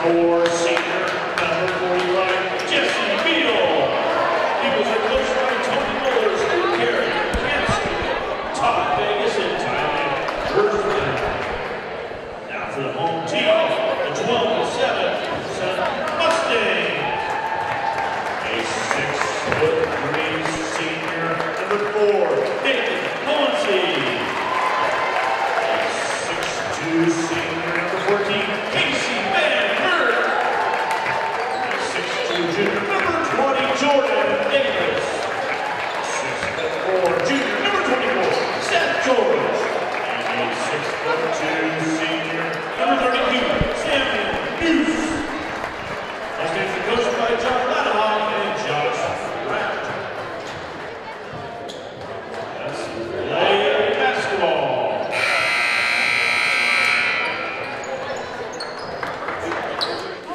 4, senior, number 45, Jesse Beal. Eagles are coached by Tony Mullers, Carey, Kansas, Todd Vegas, and Thailand. Now for the home team, the 12-7 Sutton Mustangs. A 6'3" senior, number 4, Nathan Mullensy. A 6'2" senior, number 14, Casey Van Hurt. A 6'2" junior, number 20, Jordan Davis. 6'4" junior, number 24, Seth George. And a 6'2" senior, number 32, Samuel Noose. Mustangs are coached by John Lanahan and Josh Rapp. Let's play basketball.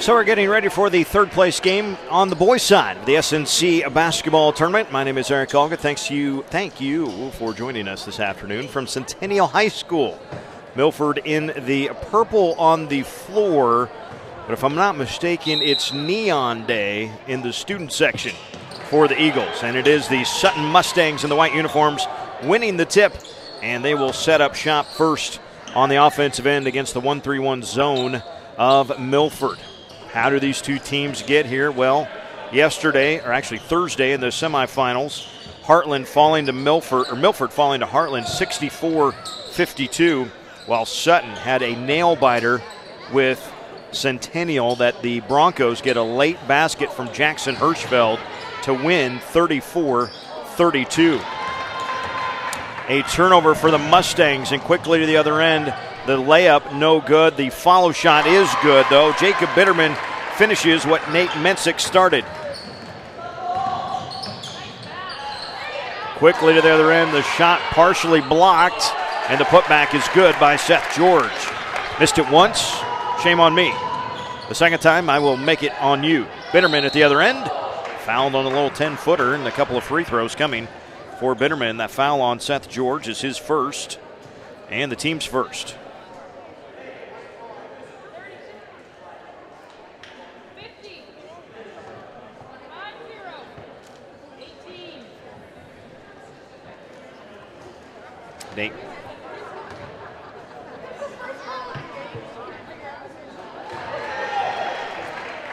So we're getting ready for the third place game on the boys' side of the SNC basketball tournament. My name is Eric Olga. Thank you for joining us this afternoon from Centennial High School. Milford in the purple on the floor, but if I'm not mistaken, it's Neon Day in the student section for the Eagles, and it is the Sutton Mustangs in the white uniforms winning the tip, and they will set up shop first on the offensive end against the 1-3-1 zone of Milford. How do these two teams get here? Well, yesterday, or actually Thursday in the semifinals, Milford falling to Heartland 64-52, while Sutton had a nail-biter with Centennial that the Broncos get a late basket from Jackson Hirschfeld to win 34-32. A turnover for the Mustangs, and quickly to the other end, the layup no good. The follow shot is good, though. Jacob Bitterman finishes what Nate Mensick started. Quickly to the other end, the shot partially blocked, and the putback is good by Seth George. Missed it once, shame on me. The second time, I will make it on you. Bitterman at the other end, fouled on a little 10-footer, and a couple of free throws coming for Bitterman. That foul on Seth George is his first, and the team's first. Nate.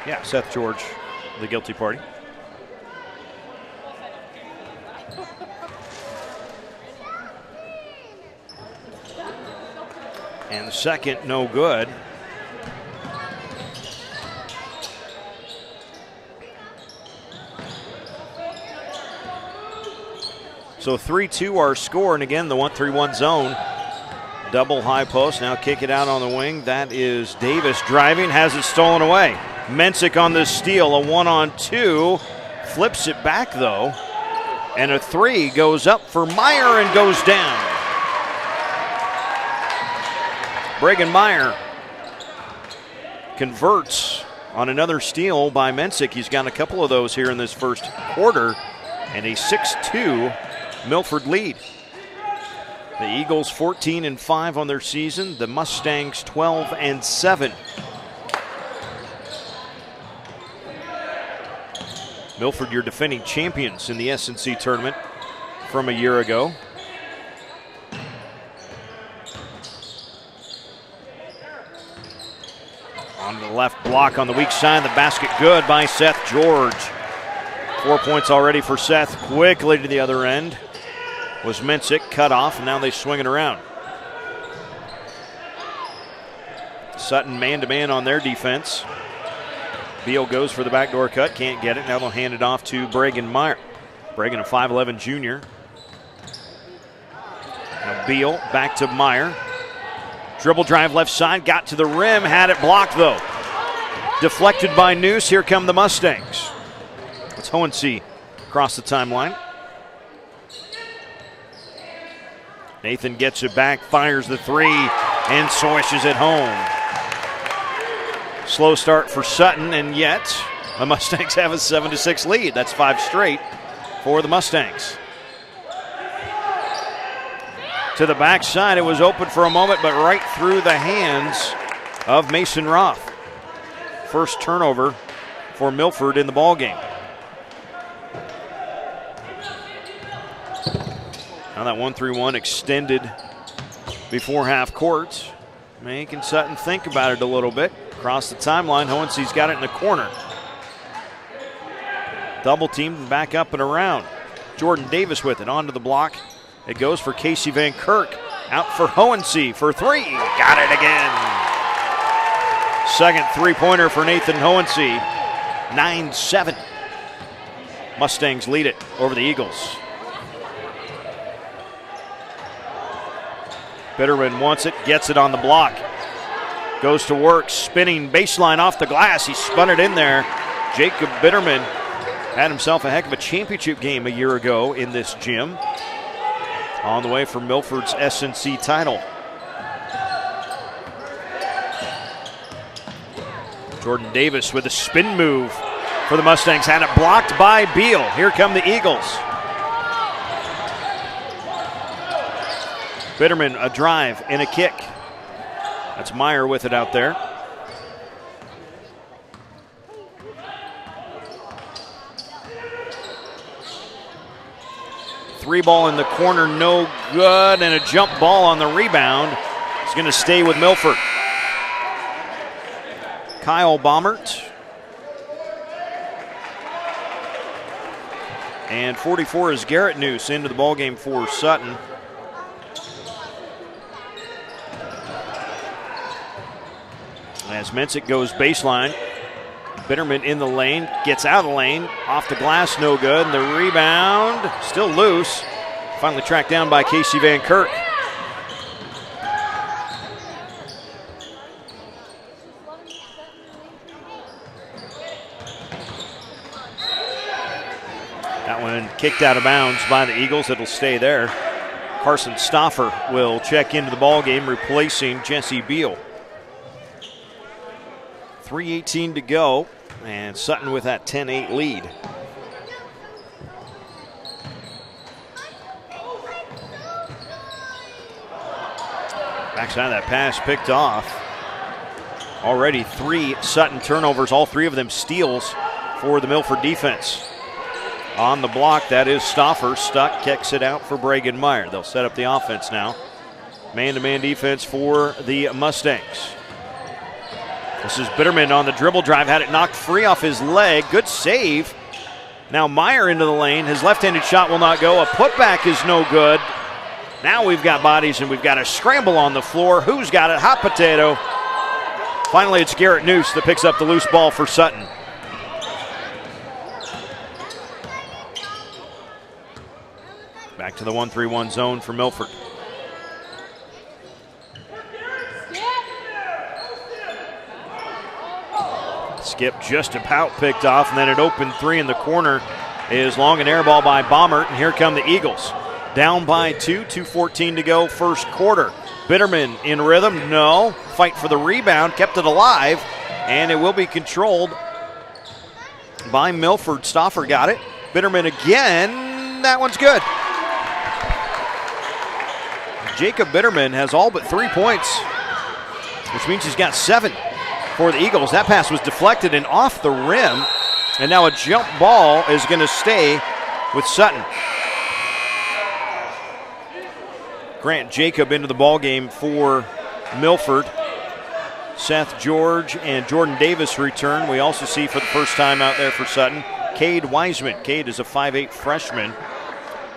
Yeah, Seth George, the guilty party. And the second, no good. So 3-2 our score, and again, the 1-3-1 zone. Double high post, now kick it out on the wing. That is Davis driving, has it stolen away. Mensick on the steal, a 1-on-2. Flips it back, though. And a three goes up for Meyer and goes down. Bregan Meyer converts on another steal by Mensick. He's got a couple of those here in this first quarter, and a 6-2 Milford lead. The Eagles 14-5 on their season. The Mustangs 12-7. Milford, your defending champions in the SNC tournament from a year ago. On the left block on the weak side, the basket good by Seth George. 4 points already for Seth. Quickly to the other end was Mensick, cut off, and now they swing it around. Sutton man-to-man on their defense. Beal goes for the backdoor cut, can't get it. Now they'll hand it off to Bregan Meyer. Bregan, a 5'11 junior. Now Beal back to Meyer. Dribble drive left side, got to the rim, had it blocked though. Deflected by Noose, here come the Mustangs. It's Hohensee across the timeline. Nathan gets it back, fires the three, and swishes it home. Slow start for Sutton, and yet the Mustangs have a 7-6 lead. That's 5 straight for the Mustangs. To the backside, it was open for a moment, but right through the hands of Mason Ruff. First turnover for Milford in the ballgame. Now that 1-3-1 extended before half court, making Sutton think about it a little bit. Across the timeline, Hohensy's got it in the corner. Double teamed, back up and around. Jordan Davis with it, onto the block. It goes for Casey Van Kirk. Out for Hohensee for three. Got it again. Second three-pointer for Nathan Hohensee. 9-7. Mustangs lead it over the Eagles. Bitterman wants it, gets it on the block. Goes to work, spinning baseline off the glass. He spun it in there. Jacob Bitterman had himself a heck of a championship game a year ago in this gym. On the way for Milford's S&C title. Jordan Davis with a spin move for the Mustangs. Had it blocked by Beal. Here come the Eagles. Bitterman, a drive and a kick. That's Meyer with it out there. Three ball in the corner, no good, and a jump ball on the rebound. It's going to stay with Milford. Kyle Baumert. And 44 is Garrett Noose into the ballgame for Sutton. As Mensick goes baseline, Bitterman in the lane, gets out of the lane, off the glass, no good, and the rebound still loose. Finally tracked down by Casey Van Kirk. That one kicked out of bounds by the Eagles. It'll stay there. Carson Stoffer will check into the ballgame, replacing Jesse Beal. 3:18 to go, and Sutton with that 10-8 lead. Backside of that pass picked off. Already 3 Sutton turnovers, all 3 of them steals for the Milford defense. On the block, that is Stoffer, stuck, kicks it out for Bragan Meyer. They'll set up the offense now. Man-to-man defense for the Mustangs. This is Bitterman on the dribble drive, had it knocked free off his leg. Good save. Now Meyer into the lane. His left-handed shot will not go. A putback is no good. Now we've got bodies and we've got a scramble on the floor. Who's got it? Hot potato. Finally, it's Garrett Noose that picks up the loose ball for Sutton. Back to the 1-3-1 zone for Milford. Skip just about picked off, and then an open three in the corner is long, an air ball by Baumert, and here come the Eagles. Down by 2, 2:14 to go, first quarter. Bitterman in rhythm, no. Fight for the rebound, kept it alive, and it will be controlled by Milford. Stoffer got it. Bitterman again, that one's good. Jacob Bitterman has all but 3 points, which means he's got 7 for the Eagles. That pass was deflected and off the rim, and now a jump ball is going to stay with Sutton. Grant Jacob into the ball game for Milford. Seth George and Jordan Davis return. We also see for the first time out there for Sutton, Cade Wiseman. Cade is a 5'8 freshman.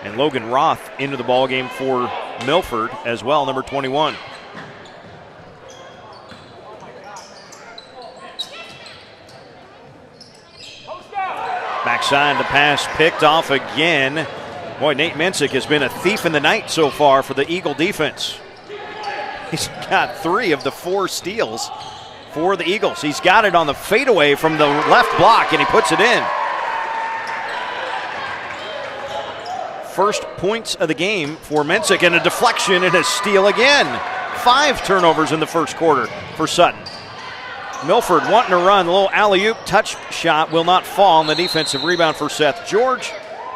And Logan Roth into the ball game for Milford as well, number 21. Backside, the pass picked off again. Boy, Nate Mensick has been a thief in the night so far for the Eagle defense. He's got 3 of the 4 steals for the Eagles. He's got it on the fadeaway from the left block, and he puts it in. First points of the game for Mensick, and a deflection and a steal again. 5 turnovers in the first quarter for Sutton. Milford wanting to run. A little alley-oop touch shot will not fall on the defensive rebound for Seth George.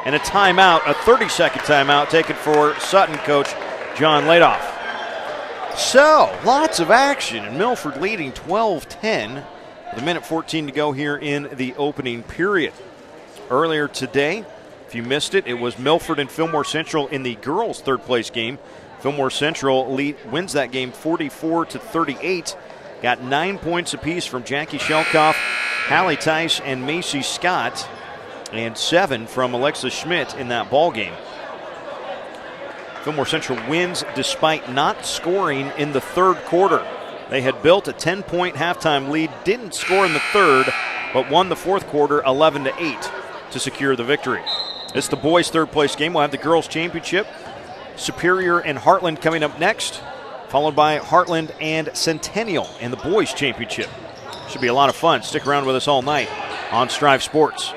And a timeout, a 30-second timeout taken for Sutton coach John Ladoff. So, lots of action, and Milford leading 12-10 with 1:14 to go here in the opening period. Earlier today, if you missed it, it was Milford and Fillmore Central in the girls' third-place game. Fillmore Central wins that game 44-38. Got 9 points apiece from Jackie Shelkoff, Hallie Tice, and Macy Scott, and 7 from Alexa Schmidt in that ball game. Fillmore Central wins despite not scoring in the third quarter. They had built a 10-point halftime lead, didn't score in the third, but won the fourth quarter 11-8 to secure the victory. It's the boys' third-place game. We'll have the girls' championship. Superior and Heartland coming up next, followed by Heartland and Centennial in the boys' championship. Should be a lot of fun. Stick around with us all night on Strive Sports.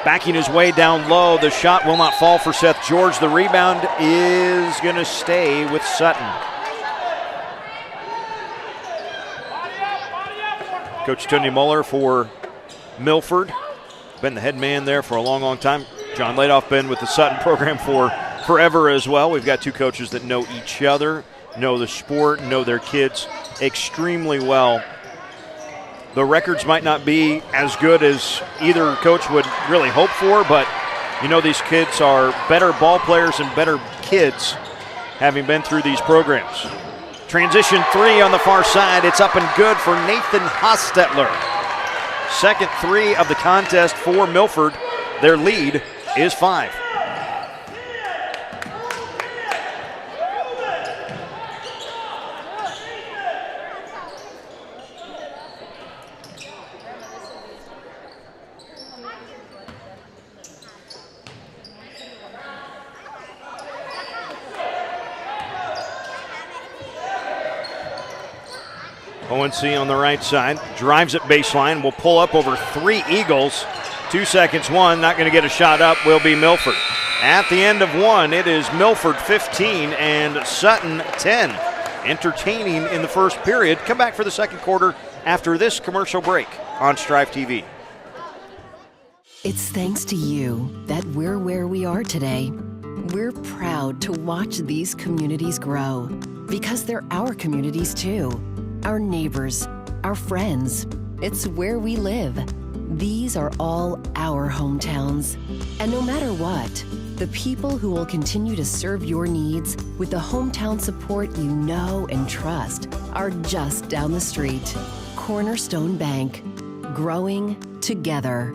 Backing his way down low, the shot will not fall for Seth George. The rebound is going to stay with Sutton. Coach Tony Muller for Milford. Been the head man there for a long, long time. John Ladoff been with the Sutton program for forever as well. We've got two coaches that know each other, know the sport, know their kids extremely well. The records might not be as good as either coach would really hope for, but you know these kids are better ball players and better kids having been through these programs. Transition three on the far side. It's up and good for Nathan Hostetler. Second three of the contest for Milford. Their lead is 5. ONC on the right side, drives at baseline, will pull up over 3 Eagles. 2 seconds, 1, not going to get a shot up, will be Milford. At the end of 1, it is Milford 15 and Sutton 10. Entertaining in the first period. Come back for the second quarter after this commercial break on Strive TV. It's thanks to you that we're where we are today. We're proud to watch these communities grow because they're our communities too. Our neighbors, our friends. It's where we live. These are all our hometowns. And no matter what, the people who will continue to serve your needs with the hometown support you know and trust are just down the street. Cornerstone Bank. Growing together.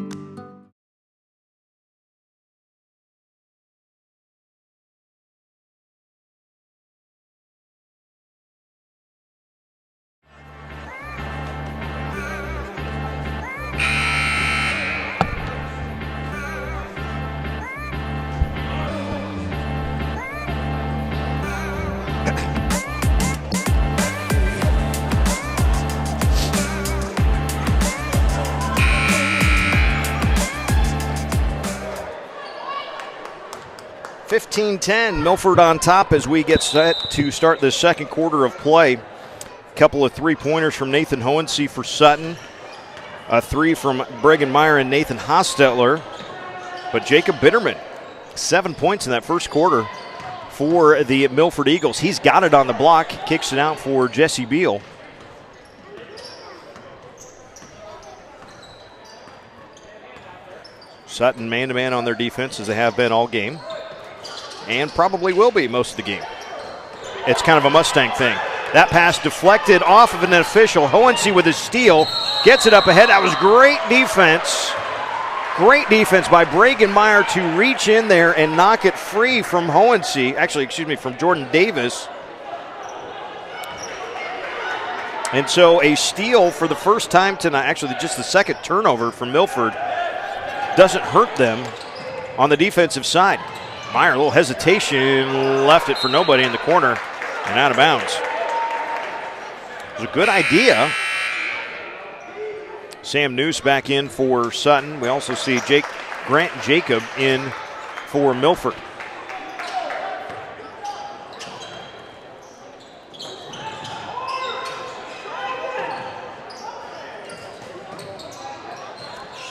(15-10), Milford on top as we get set to start the second quarter of play. A couple of three-pointers from Nathan Hohensee for Sutton. A 3 from Bregenmeyer and Nathan Hostetler. But Jacob Bitterman, 7 points in that first quarter for the Milford Eagles. He's got it on the block, kicks it out for Jesse Beal. Sutton man-to-man on their defense as they have been all game. And probably will be most of the game. It's kind of a Mustang thing. That pass deflected off of an official. Hohensee with his steal. Gets it up ahead. That was great defense. Great defense by Bregenmeyer to reach in there and knock it free from Hohensee. Actually, excuse me, from Jordan Davis. And so a steal for the first time tonight. Actually, just the second turnover from Milford. Doesn't hurt them on the defensive side. Meyer, a little hesitation, left it for nobody in the corner and out of bounds. It was a good idea. Sam Noose back in for Sutton. We also see Grant Jacob in for Milford.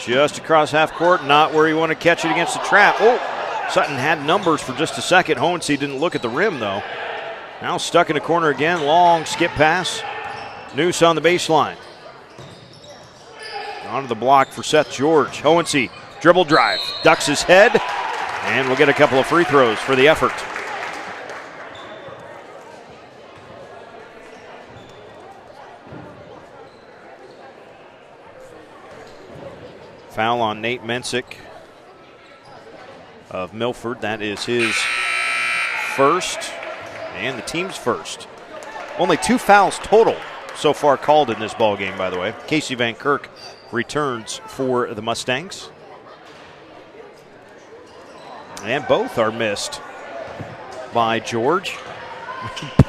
Just across half court, not where you want to catch it against the trap. Oh! Sutton had numbers for just a second. Hohensee didn't look at the rim, though. Now stuck in the corner again. Long skip pass. Noose on the baseline. Onto the block for Seth George. Hohensee, dribble drive, ducks his head, and we'll get a couple of free throws for the effort. Foul on Nate Mensick of Milford. That is his first and the team's first. Only 2 fouls total so far called in this ball game, by the way. Casey Van Kirk returns for the Mustangs. And both are missed by George.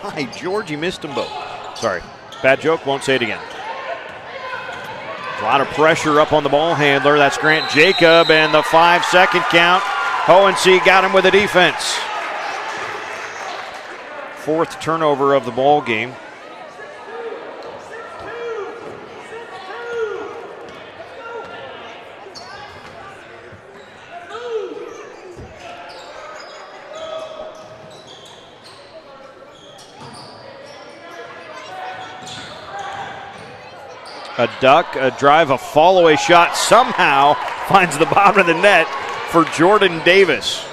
By George, he missed them both. Sorry, bad joke, won't say it again. A lot of pressure up on the ball handler. That's Grant Jacob, and the 5-second count. Hohensee got him with a defense. 4th turnover of the ball game. A duck, a drive, a fall-away shot somehow finds the bottom of the net for Jordan Davis.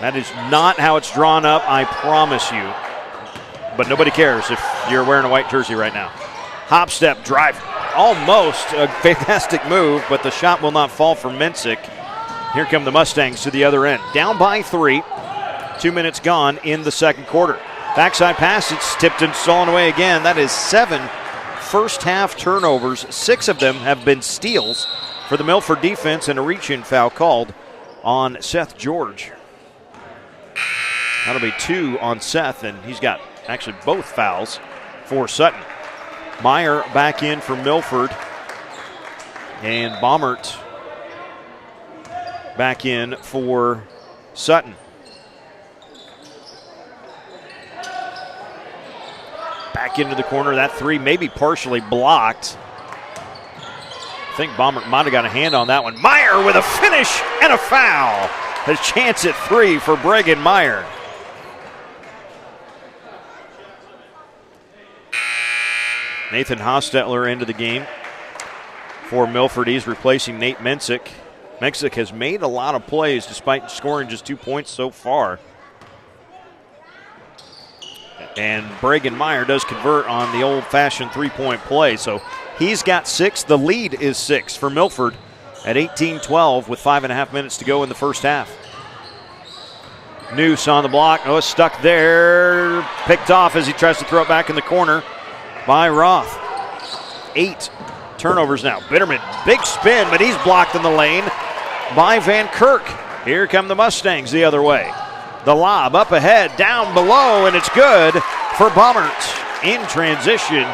That is not how it's drawn up, I promise you. But nobody cares if you're wearing a white jersey right now. Hop step, drive, almost a fantastic move, but the shot will not fall for Mensick. Here come the Mustangs to the other end. Down by 3, 2 minutes gone in the second quarter. Backside pass, it's tipped and stolen away again. That is 7 first half turnovers. 6 of them have been steals for the Milford defense, and a reach-in foul called on Seth George. That'll be 2 on Seth, and he's got actually both fouls for Sutton. Meyer back in for Milford, and Baumert back in for Sutton. Back into the corner. That 3 may be partially blocked. I think Baumert might have got a hand on that one. Meyer with a finish and a foul. A chance at 3 for Bregan Meyer. Nathan Hostetler into the game for Milford. He's replacing Nate Mensick. Mensick has made a lot of plays despite scoring just 2 points so far. And Bregan Meyer does convert on the old-fashioned three-point play. So he's got 6. The lead is 6 for Milford at 18-12 with 5.5 minutes to go in the first half. Noose on the block. Oh, stuck there. Picked off as he tries to throw it back in the corner by Roth. 8 turnovers now. Bitterman, big spin, but he's blocked in the lane by Van Kirk. Here come the Mustangs the other way. The lob up ahead, down below, and it's good for Baumert. In transition,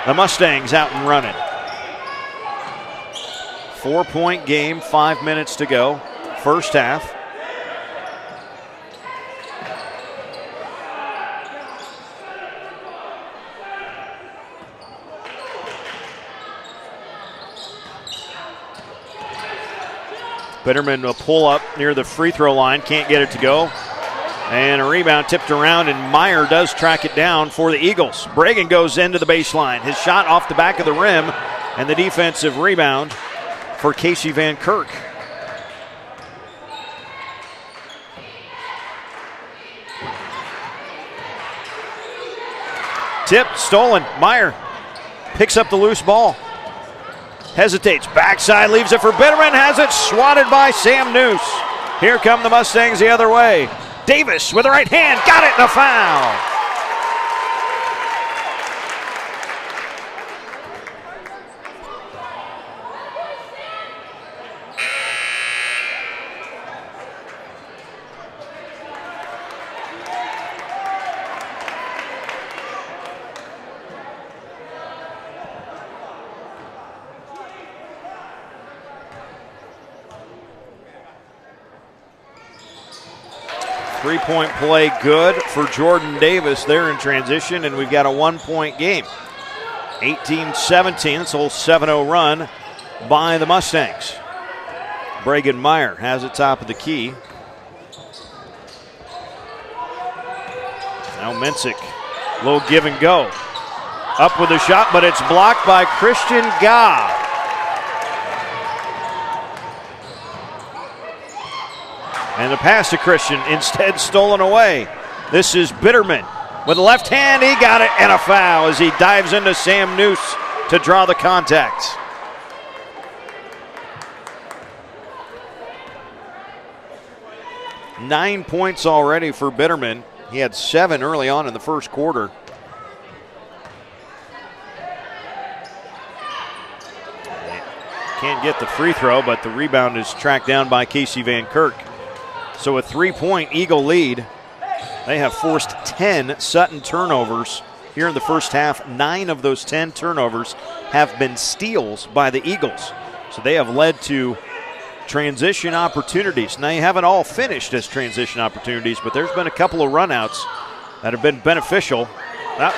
the Mustangs out and running. 4-point game, 5 minutes to go, first half. Bitterman will pull up near the free throw line, can't get it to go. And a rebound tipped around, and Meyer does track it down for the Eagles. Bregan goes into the baseline. His shot off the back of the rim, and the defensive rebound for Casey Van Kirk. Tipped, stolen. Meyer picks up the loose ball. Hesitates, backside, leaves it for Bitterman, has it swatted by Sam Noose. Here come the Mustangs the other way. Davis with the right hand, got it, and a foul. Three-point play good for Jordan Davis there in transition, and we've got a 1-point game. 18-17, it's a whole 7-0 run by the Mustangs. Bregan Meyer has it top of the key. Now Mensick, little give and go. Up with a shot, but it's blocked by Christian Gah. And the pass to Christian instead stolen away. This is Bitterman with the left hand. He got it, and a foul as he dives into Sam Noose to draw the contact. Nine points already for Bitterman. He had 7 early on in the first quarter. Can't get the free throw, but the rebound is tracked down by Casey Van Kirk. So a 3-point Eagle lead. They have forced 10 Sutton turnovers here in the first half. 9 of those 10 turnovers have been steals by the Eagles. So they have led to transition opportunities. Now, you haven't all finished as transition opportunities, but there's been a couple of runouts that have been beneficial. That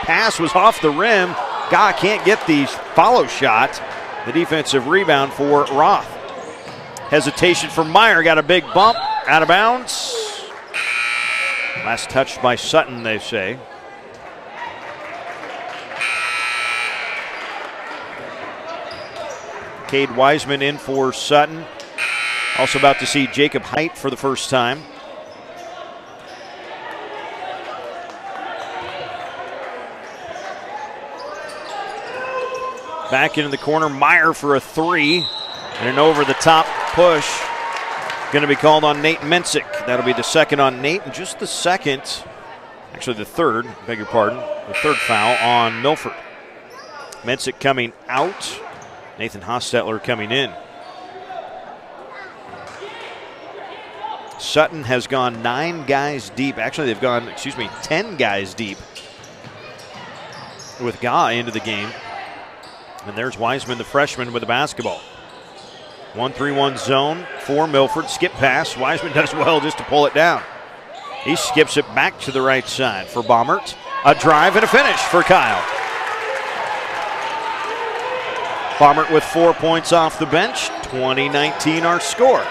pass was off the rim. Guy can't get the follow shot. The defensive rebound for Roth. Hesitation from Meyer, got a big bump, out of bounds. Last touched by Sutton, they say. Cade Wiseman in for Sutton. Also about to see Jacob Height for the first time. Back into the corner, Meyer for a 3. And an over-the-top push. Going to be called on Nate Mensick. That'll be the second on Nate, and just the second, actually the third, beg your pardon, the third foul on Milford. Mensick coming out. Nathan Hostetler coming in. Sutton has gone 9 guys deep. Actually, they've gone, 10 guys deep with Guy into the game. And there's Wiseman, the freshman, with the basketball. 1-3-1 zone for Milford. Skip pass. Wiseman does well just to pull it down. He skips it back to the right side for Baumert. A drive and a finish for Kyle. Baumert with 4 points off the bench. 20-19 our score.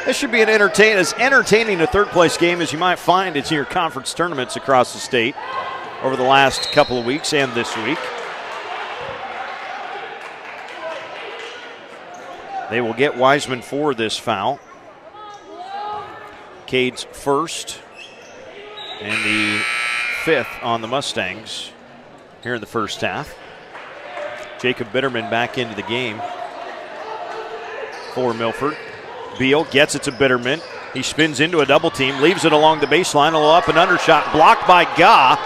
This should be as entertaining a third-place game as you might find in your conference tournaments across the state over the last couple of weeks and this week. They will get Wiseman for this foul. Cade's first and the 5th on the Mustangs here in the first half. Jacob Bitterman back into the game for Milford. Beal gets it to Bitterman. He spins into a double team, leaves it along the baseline, a little up and under shot blocked by Gah.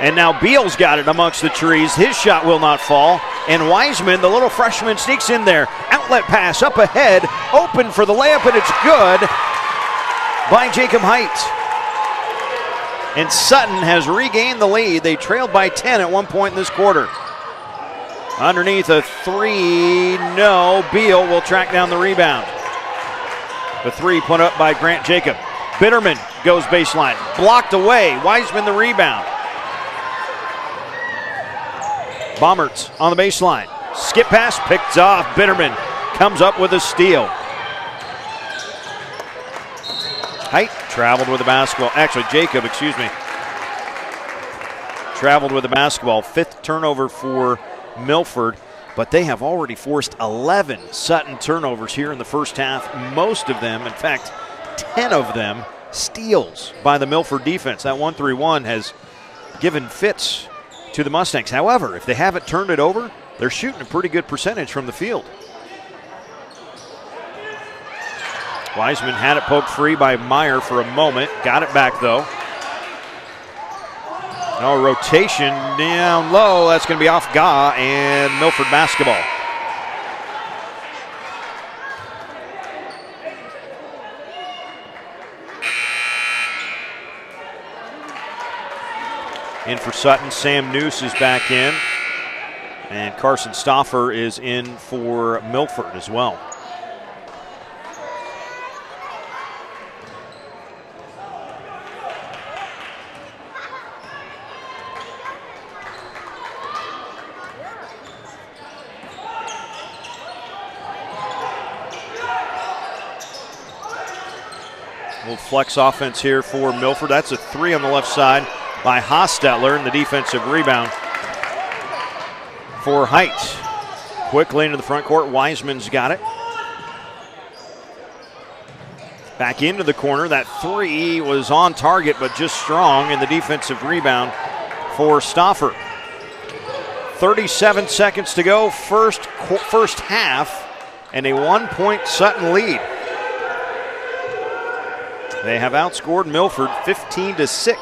And now Beal's got it amongst the trees. His shot will not fall. And Wiseman, the little freshman, sneaks in there. Outlet pass up ahead, open for the layup, and it's good by Jacob Height. And Sutton has regained the lead. They trailed by 10 at one point in this quarter. Underneath a 3, no. Beal will track down the rebound. The 3 put up by Grant Jacob. Bitterman goes baseline, blocked away. Wiseman the rebound. Baumert on the baseline. Skip pass, picked off. Bitterman comes up with a steal. Height traveled with the basketball. Actually, Jacob, traveled with the basketball. 5th turnover for Milford, but they have already forced 11 Sutton turnovers here in the first half. Most of them, in fact, 10 of them, steals by the Milford defense. That 1-3-1 has given fits to the Mustangs. However, if they haven't turned it over, they're shooting a pretty good percentage from the field. Wiseman had it poked free by Meyer for a moment. Got it back, though. No rotation down low. That's going to be off Gah and Milford basketball. In for Sutton, Sam Noose is back in. And Carson Stauffer is in for Milford as well. Little flex offense here for Milford. That's a 3 on the left side by Hostetler, and the defensive rebound for Height. Quickly into the front court. Wiseman's got it. Back into the corner. That three was on target, but just strong, and the defensive rebound for Stauffer. 37 seconds to go, first half, and a 1-point Sutton lead. They have outscored Milford 15-6.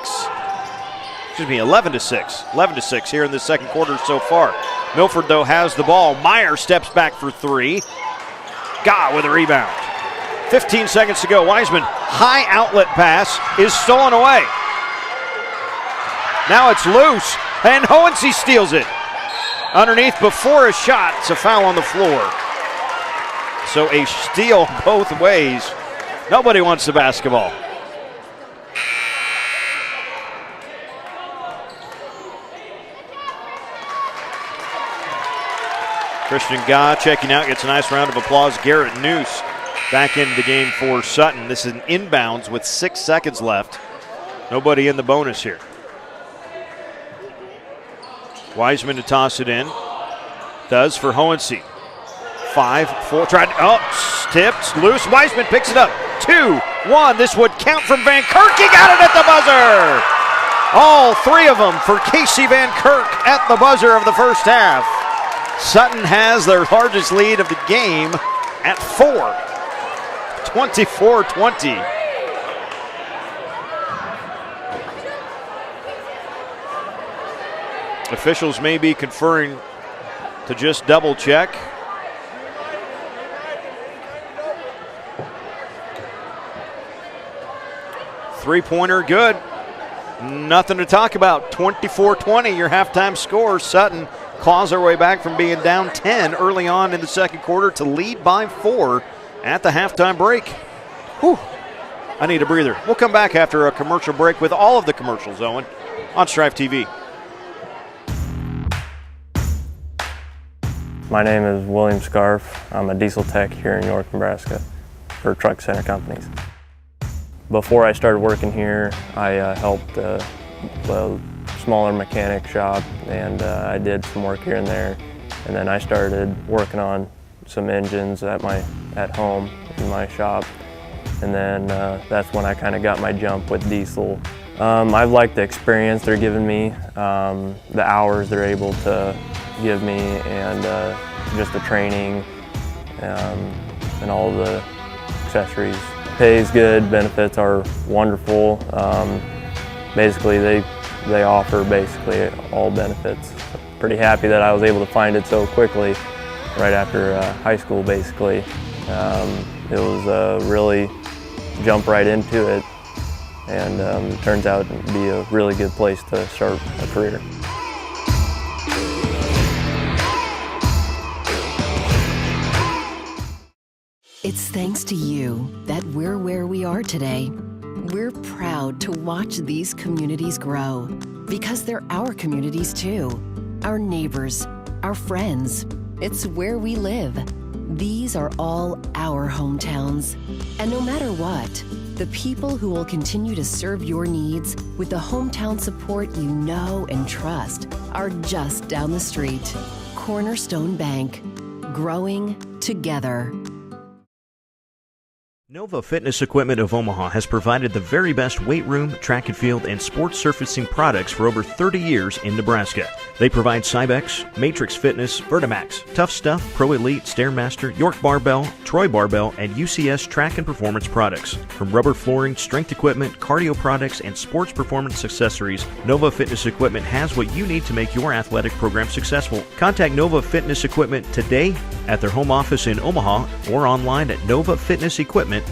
11-6. 11-6 here in the second quarter so far. Milford, though, has the ball. Meyer steps back for three. Gah with a rebound. 15 seconds to go. Wiseman, high outlet pass is stolen away. Now it's loose, and Hohensee steals it. Underneath before a shot, it's a foul on the floor. So a steal both ways. Nobody wants the basketball. Christian Gah checking out, gets a nice round of applause. Garrett Noose back into the game for Sutton. This is an inbounds with 6 seconds left. Nobody in the bonus here. Wiseman to toss it in. Does for Hohensee. 5-4. Tipped. Loose. Wiseman picks it up. 2-1. This would count from Van Kirk. He got it at the buzzer. All three of them for Casey Van Kirk at the buzzer of the first half. Sutton has their largest lead of the game at 4. 24-20. Officials may be conferring to just double check. Three-pointer good. Nothing to talk about. 24-20, your halftime score. Sutton claws their way back from being down 10 early on in the second quarter to lead by 4 at the halftime break. Whew. I need a breather. We'll come back after a commercial break with all of the commercials, Owen, on Strive TV. My name is William Scarf. I'm a diesel tech here in York, Nebraska for Truck Center Companies. Before I started working here, I helped a smaller mechanic shop, and I did some work here and there. And then I started working on some engines at home in my shop. And then that's when I kind of got my jump with diesel. I've liked the experience they're giving me, the hours they're able to give me, and just the training and all the accessories. Pay is good, benefits are wonderful. Basically, they offer basically all benefits. Pretty happy that I was able to find it so quickly, right after high school. Basically, it was really jump right into it, and it turns out to be a really good place to start a career. It's thanks to you that we're where we are today. We're proud to watch these communities grow because they're our communities too. Our neighbors, our friends. It's where we live. These are all our hometowns. And no matter what, the people who will continue to serve your needs with the hometown support you know and trust are just down the street. Cornerstone Bank. Growing together. Nova Fitness Equipment of Omaha has provided the very best weight room, track and field, and sports surfacing products for over 30 years in Nebraska. They provide Cybex, Matrix Fitness, Vertimax, Tough Stuff, Pro Elite, Stairmaster, York Barbell, Troy Barbell, and UCS track and performance products. From rubber flooring, strength equipment, cardio products, and sports performance accessories, Nova Fitness Equipment has what you need to make your athletic program successful. Contact Nova Fitness Equipment today at their home office in Omaha or online at novafitnessequipment.com.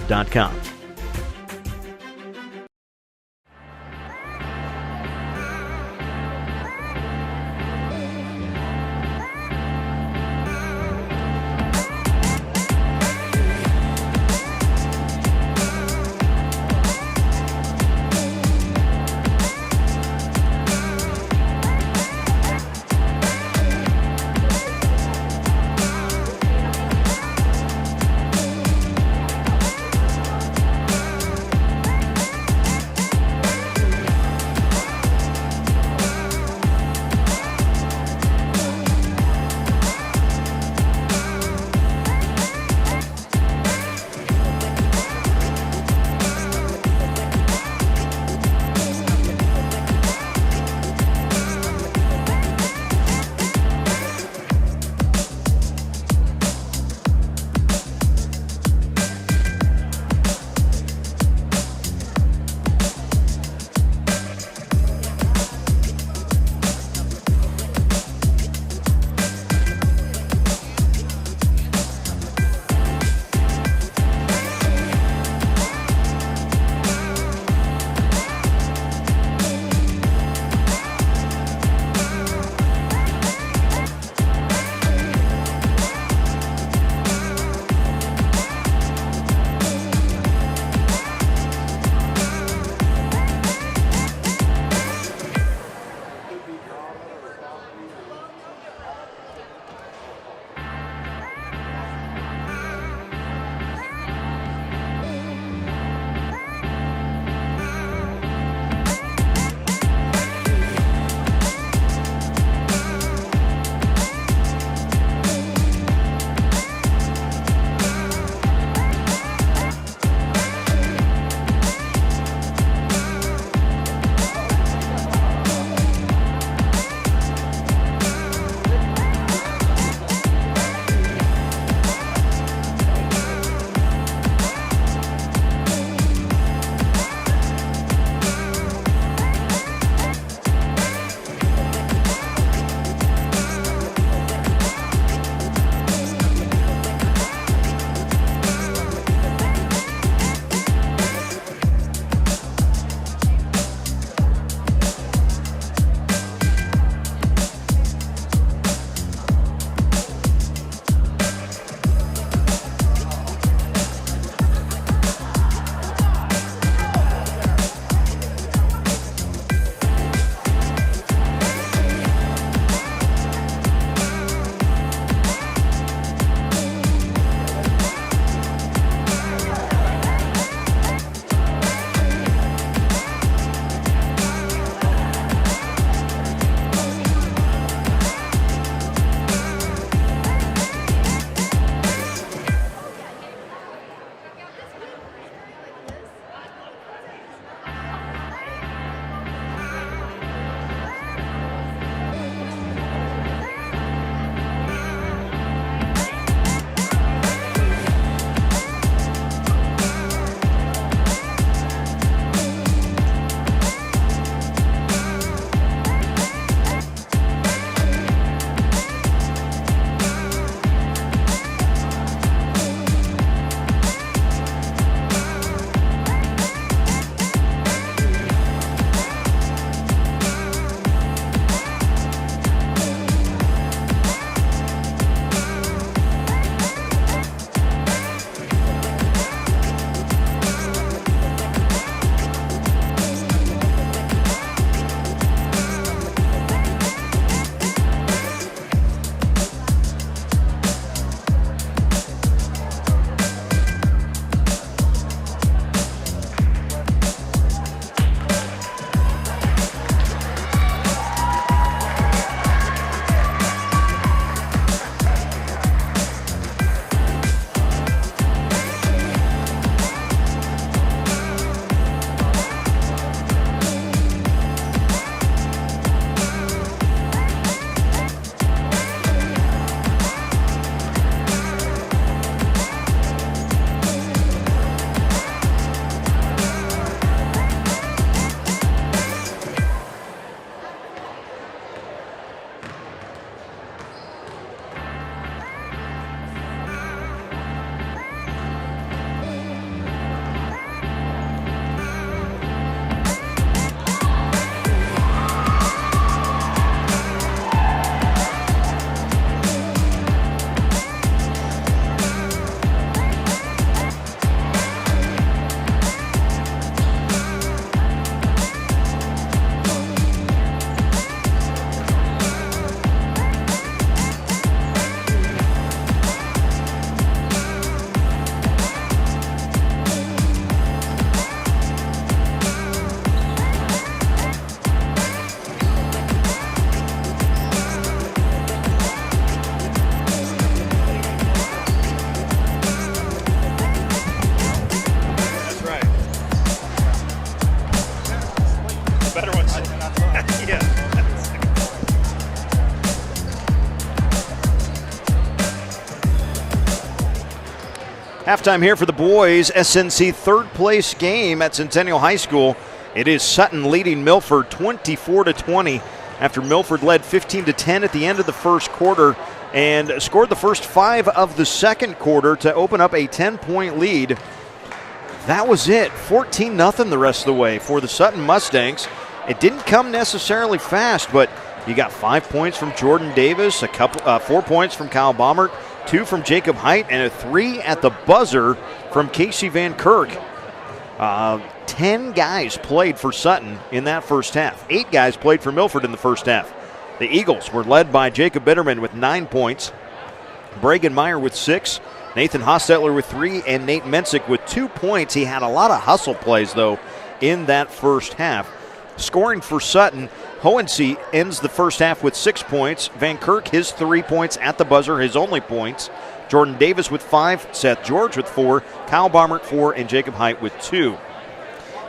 Halftime here for the boys. SNC third place game at Centennial High School. It is Sutton leading Milford 24-20 after Milford led 15-10 at the end of the first quarter and scored the first 5 of the second quarter to open up a 10-point lead. That was it. 14-0 the rest of the way for the Sutton Mustangs. It didn't come necessarily fast, but you got 5 points from Jordan Davis, 4 points from Kyle Baumert, 2 from Jacob Height, and a 3 at the buzzer from Casey Van Kirk. 10 guys played for Sutton in that first half. 8 guys played for Milford in the first half. The Eagles were led by Jacob Bitterman with 9 points, Bragan Meyer with 6, Nathan Hostetler with 3, and Nate Mensick with 2 points. He had a lot of hustle plays, though, in that first half. Scoring for Sutton, Hohensee ends the first half with 6 points. Van Kirk, his 3 points at the buzzer, his only points. Jordan Davis with 5, Seth George with 4, Kyle Baumert 4, and Jacob Height with 2.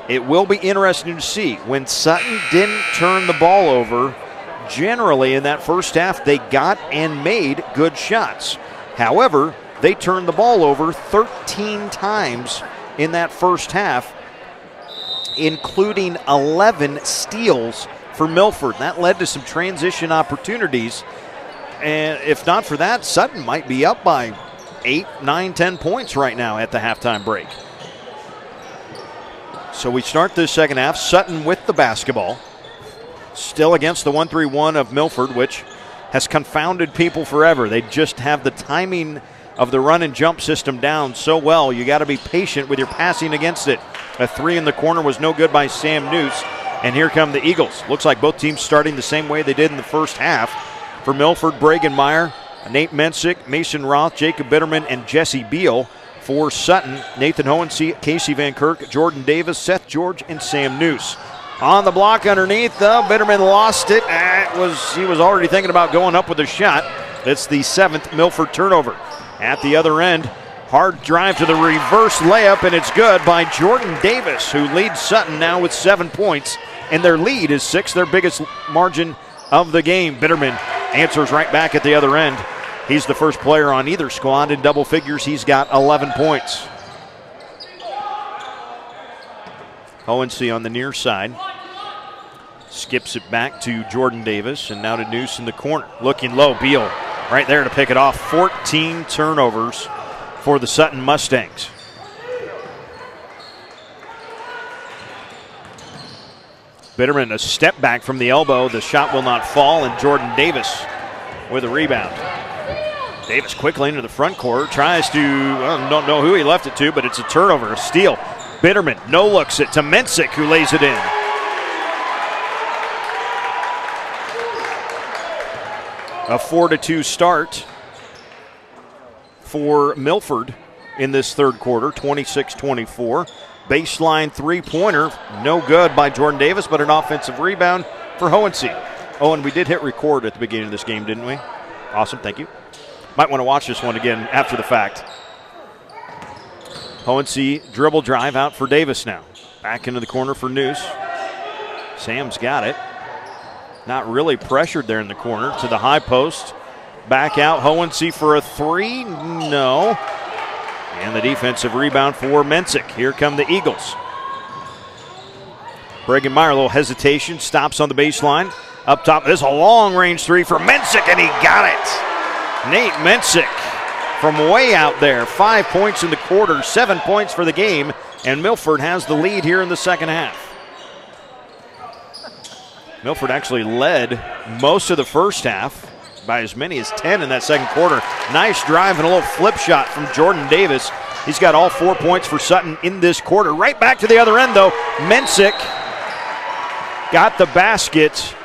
It will be interesting to see when Sutton didn't turn the ball over. Generally, in that first half, they got and made good shots. However, they turned the ball over 13 times in that first half, including 11 steals for Milford. That led to some transition opportunities. And if not for that, Sutton might be up by 8, 9, 10 points right now at the halftime break. So we start this second half. Sutton with the basketball. Still against the 1-3-1 of Milford, which has confounded people forever. They just have the timing of the run and jump system down so well. You got to be patient with your passing against it. A 3 in the corner was no good by Sam Noose. And here come the Eagles. Looks like both teams starting the same way they did in the first half. For Milford, Bragan Meyer, Nate Mensick, Mason Roth, Jacob Bitterman, and Jesse Beal. For Sutton, Nathan Hohensee, Casey Van Kirk, Jordan Davis, Seth George, and Sam Noose. On the block underneath, though, Bitterman lost it. He was already thinking about going up with a shot. It's the 7th Milford turnover. At the other end, hard drive to the reverse layup, and it's good by Jordan Davis, who leads Sutton now with 7 points. And their lead is 6, their biggest margin of the game. Bitterman answers right back at the other end. He's the first player on either squad in double figures. He's got 11 points. Hohensee on the near side. Skips it back to Jordan Davis, and now to Noose in the corner. Looking low, Beal right there to pick it off. 14 turnovers for the Sutton Mustangs. Bitterman a step back from the elbow. The shot will not fall, and Jordan Davis with a rebound. Davis quickly into the front court, tries to, don't know who he left it to, but it's a turnover, a steal. Bitterman no-looks it to Mensick, who lays it in. A 4-2 start for Milford in this third quarter, 26-24. Baseline three-pointer, no good by Jordan Davis, but an offensive rebound for Hohensee. Oh, and we did hit record at the beginning of this game, didn't we? Awesome, thank you. Might want to watch this one again after the fact. Hohensee dribble drive out for Davis now. Back into the corner for Noose. Sam's got it. Not really pressured there in the corner. To the high post. Back out Hohensee for a 3. No. And the defensive rebound for Mensick. Here come the Eagles. Bragan Meyer, a little hesitation. Stops on the baseline. Up top, this is a long-range 3 for Mensick, and he got it. Nate Mensick from way out there. 5 points in the quarter, 7 points for the game, and Milford has the lead here in the second half. Milford actually led most of the first half by as many as 10 in that second quarter. Nice drive and a little flip shot from Jordan Davis. He's got all 4 points for Sutton in this quarter. Right back to the other end, though. Mensick got the basket,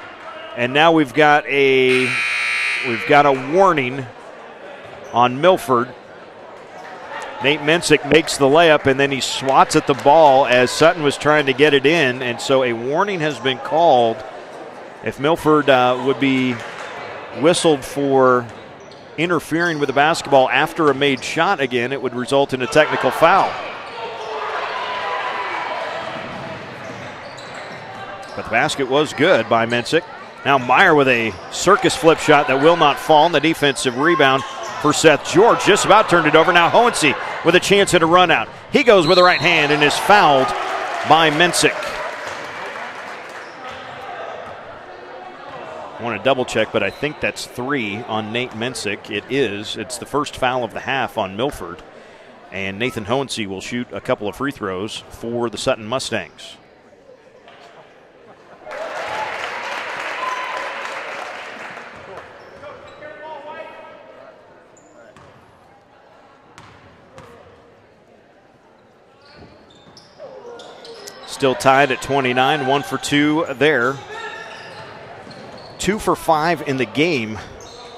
and now we've got a warning on Milford. Nate Mensick makes the layup, and then he swats at the ball as Sutton was trying to get it in, and so a warning has been called. If Milford would be whistled for interfering with the basketball after a made shot again, it would result in a technical foul. But the basket was good by Mensick. Now Meyer with a circus flip shot that will not fall, and the defensive rebound for Seth George. Just about turned it over. Now Hohensee with a chance at a run out. He goes with the right hand and is fouled by Mensick. I want to double check, but I think that's 3 on Nate Mensick. It is. It's the first foul of the half on Milford. And Nathan Hohensee will shoot a couple of free throws for the Sutton Mustangs. Still tied at 29, 1 for 2 there. 2 for 5 in the game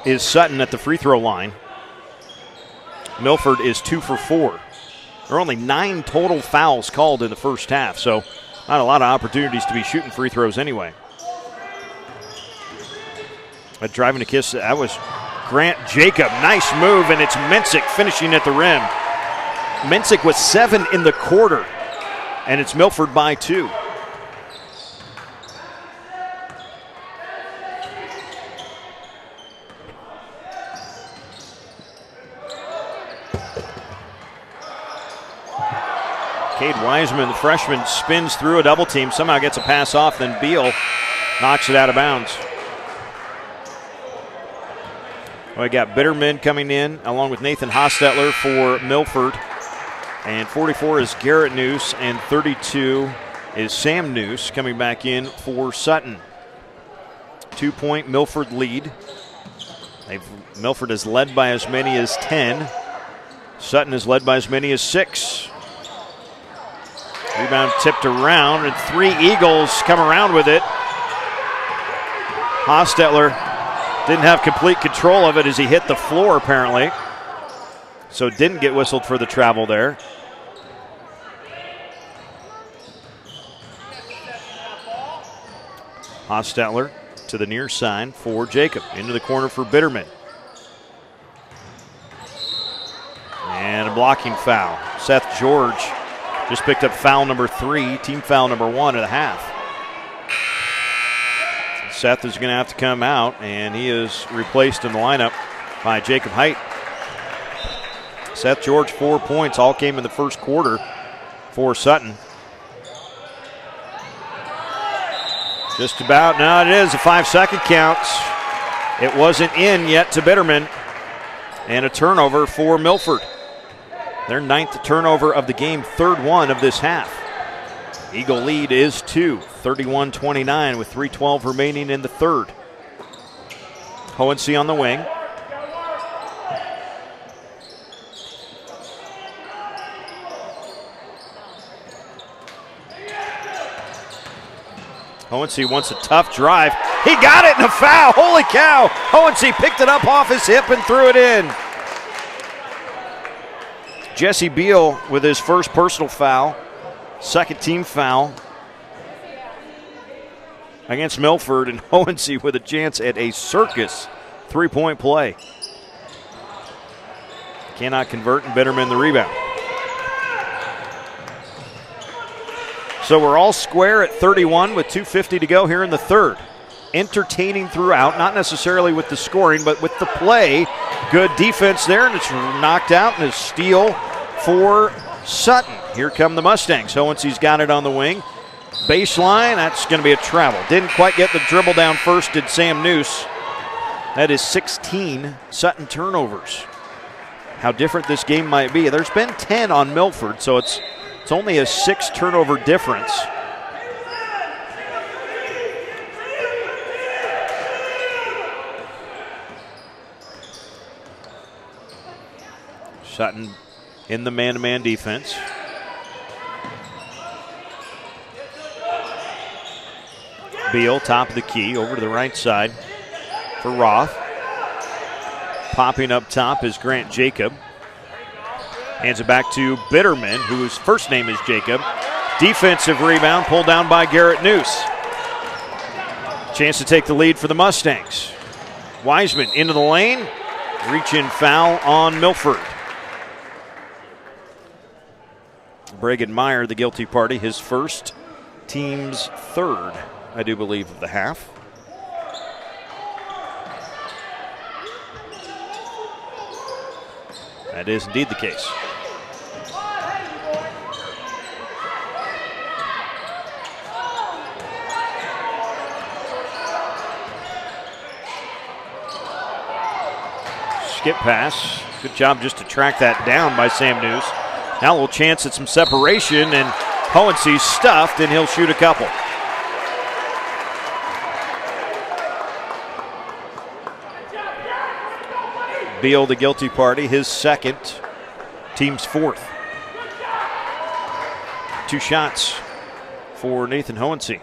is Sutton at the free throw line. Milford is 2 for 4. There are only 9 total fouls called in the first half, so not a lot of opportunities to be shooting free throws anyway. But driving to kiss, that was Grant Jacob. Nice move, and it's Mensick finishing at the rim. Mensick was 7 in the quarter, and it's Milford by 2. Cade Wiseman, the freshman, spins through a double team, somehow gets a pass off, then Beal knocks it out of bounds. Well, we got Bitterman coming in along with Nathan Hostetler for Milford. And 44 is Garrett Noose, and 32 is Sam Noose coming back in for Sutton. 2-point Milford lead. Milford is led by as many as 10. Sutton is led by as many as 6. Rebound tipped around, and 3 Eagles come around with it. Hostetler didn't have complete control of it as he hit the floor, apparently. So didn't get whistled for the travel there. Hostetler to the near side for Jacob. Into the corner for Bitterman. And a blocking foul. Seth George just picked up foul number 3, team foul number 1 of the half. Seth is going to have to come out, and he is replaced in the lineup by Jacob Height. Seth George, 4 points, all came in the first quarter for Sutton. Just about, now it is a 5-second count. It wasn't in yet to Bitterman. And a turnover for Milford. Their 9th turnover of the game, 3rd one of this half. Eagle lead is 2, 31-29 with 3:12 remaining in the 3rd. Hohensee on the wing. Hohensee wants a tough drive. He got it in a foul. Holy cow. Hohensee picked it up off his hip and threw it in. Jesse Beal with his first personal foul, 2nd team foul against Milford, and Hohensee with a chance at a circus 3-point play. Cannot convert, and Bitterman the rebound. So we're all square at 31 with 2:50 to go here in the 3rd. Entertaining throughout, not necessarily with the scoring, but with the play. Good defense there, and it's knocked out, and a steal for Sutton. Here come the Mustangs. Hohensee's got it on the wing. Baseline, that's going to be a travel. Didn't quite get the dribble down first, did Sam Noose. That is 16 Sutton turnovers. How different this game might be. There's been 10 on Milford, so it's only a 6 turnover difference. Sutton in the man-to-man defense. Beal, top of the key, over to the right side for Roth. Popping up top is Grant Jacob. Hands it back to Bitterman, whose first name is Jacob. Defensive rebound pulled down by Garrett Noose. Chance to take the lead for the Mustangs. Wiseman into the lane. Reach-in foul on Milford. Bragan Meyer, the guilty party, his first, team's 3rd, I do believe, of the half. That is indeed the case. Skip pass. Good job just to track that down by Sam News. Now a little chance at some separation, and Hohensy's stuffed, and he'll shoot a couple. Beal, the guilty party, his second, team's fourth. 2 shots for Nathan Hohensy.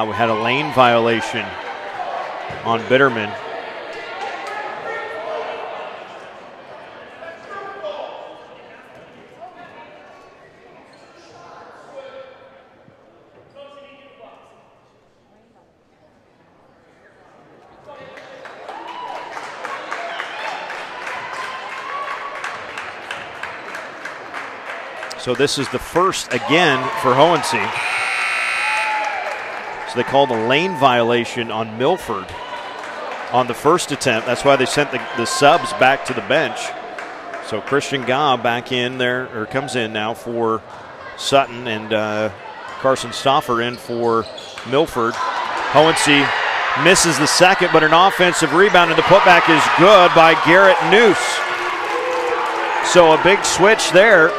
We had a lane violation on Bitterman. So this is the first again for Hohensy. So they called a lane violation on Milford on the first attempt. That's why they sent the subs back to the bench. So Christian Gaw back in there, or comes in now for Sutton, and Carson Stoffer in for Milford. Hohensy misses the second, but an offensive rebound, and the putback is good by Garrett Noose. So a big switch there.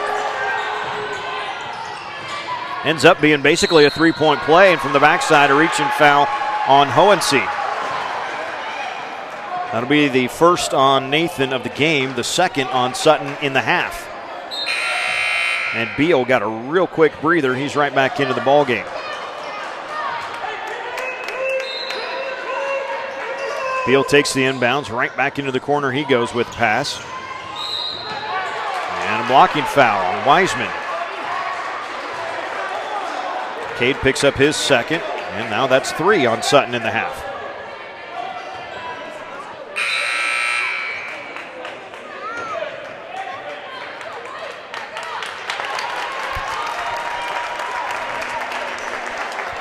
Ends up being basically a three-point play, and from the backside, a reach and foul on Hohensy. That'll be the first on Nathan of the game, the second on Sutton in the half. And Beal got a real quick breather. He's right back into the ball game. Beal takes the inbounds, right back into the corner he goes with the pass. And a blocking foul on Wiseman. Cade picks up his second, and now that's 3 on Sutton in the half.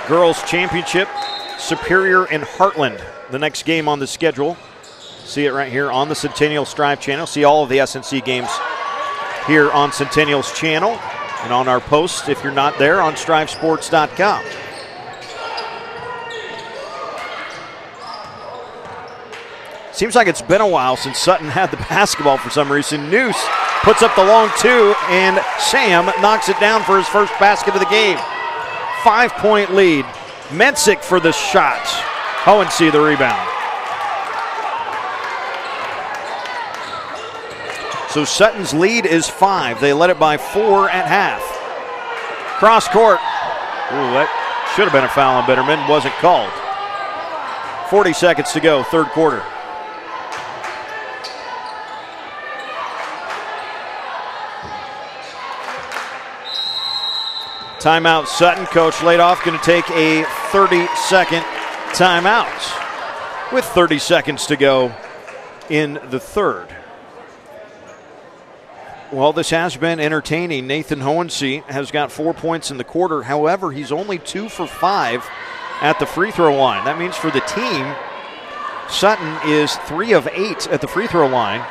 Girls Championship, Superior and Heartland, the next game on the schedule. See it right here on the Centennial Strive channel. See all of the SNC games here on Centennial's channel and on our post if you're not there on strivesports.com. Seems like it's been a while since Sutton had the basketball for some reason. Noose puts up the long 2, and Sam knocks it down for his first basket of the game. 5-point lead. Mensick for the shot. Hohensy the rebound. So Sutton's lead is 5. They led it by 4 at half. Cross court. Ooh, that should have been a foul on Bitterman. Wasn't called. 40 seconds to go, third quarter. Timeout Sutton. Coach Ladoff going to take a 30-second timeout with 30 seconds to go in the third. Well, this has been entertaining. Nathan Hohensy has got 4 points in the quarter. However, he's only 2 for 5 at the free throw line. That means for the team, Sutton is 3 of 8 at the free throw line.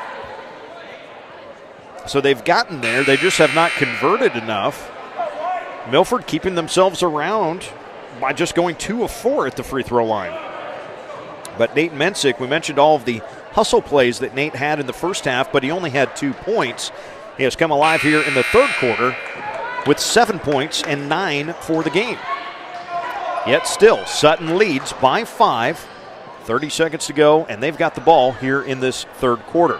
So they've gotten there. They just have not converted enough. Milford keeping themselves around by just going 2 of 4 at the free throw line. But Nate Mensick, we mentioned all of the hustle plays that Nate had in the first half, but he only had 2 points. He has come alive here in the third quarter with 7 points and 9 for the game. Yet still, Sutton leads by 5. 30 seconds to go, and they've got the ball here in this third quarter.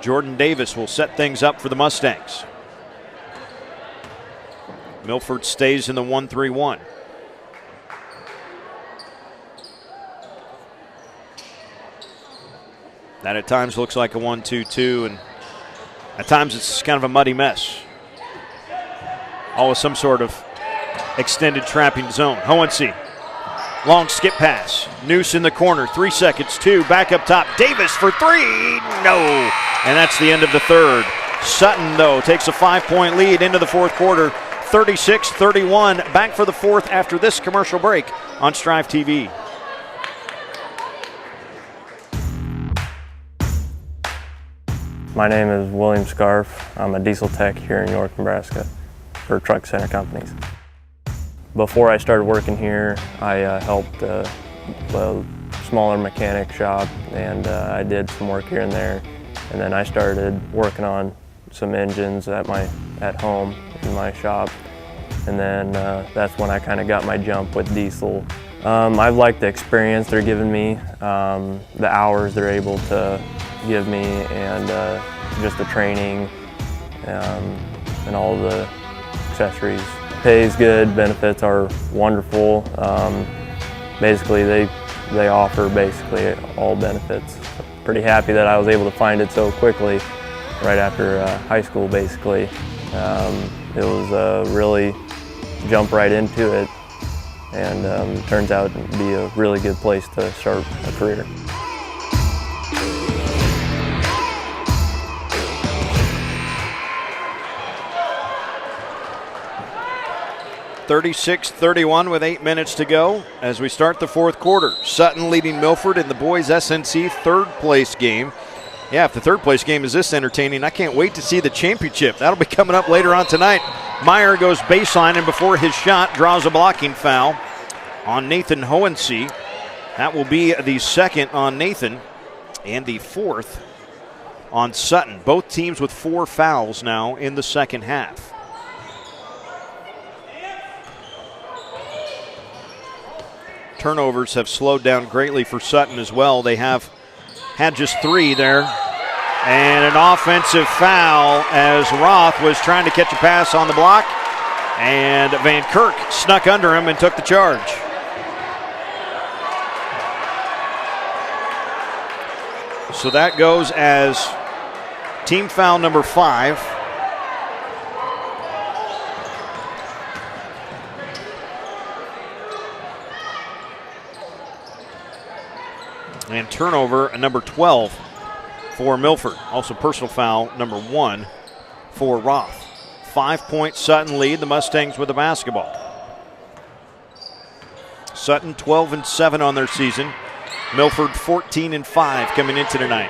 Jordan Davis will set things up for the Mustangs. Milford stays in the 1-3-1. That at times looks like a 1-2-2, and at times it's kind of a muddy mess. All with some sort of extended trapping zone. Hohensy, long skip pass. Noose in the corner, 3 seconds, 2, back up top. Davis for 3, no. And that's the end of the third. Sutton, though, takes a 5-point lead into the fourth quarter, 36-31. Back for the fourth after this commercial break on Strive TV. My name is William Scarf. I'm a diesel tech here in York, Nebraska for Truck Center Companies. Before I started working here, I helped a smaller mechanic shop, and I did some work here and there. And then I started working on some engines at home in my shop. And then that's when I kind of got my jump with diesel. I've liked the experience they're giving me, the hours they're able to give me, and just the training and all the accessories. Pay is good, benefits are wonderful. Basically, they offer basically all benefits. Pretty happy that I was able to find it so quickly, right after high school. Basically, it was really jump right into it, and turns out to be a really good place to start a career. (36-31) with 8 minutes to go as we start the fourth quarter. Sutton leading Milford in the boys SNC third place game. Yeah, if the third place game is this entertaining, I can't wait to see the championship. That'll be coming up later on tonight. Meyer goes baseline, and before his shot draws a blocking foul on Nathan Hohensee. That will be the second on Nathan and the fourth on Sutton. Both teams with 4 fouls now in the second half. Turnovers have slowed down greatly for Sutton as well. They have had just 3 there. And an offensive foul as Roth was trying to catch a pass on the block. And Van Kirk snuck under him and took the charge. So that goes as team foul number 5. And turnover number 12 for Milford. Also personal foul number 1 for Roth. 5-point Sutton lead, the Mustangs with the basketball. Sutton 12-7 on their season. Milford 14-5 coming into tonight.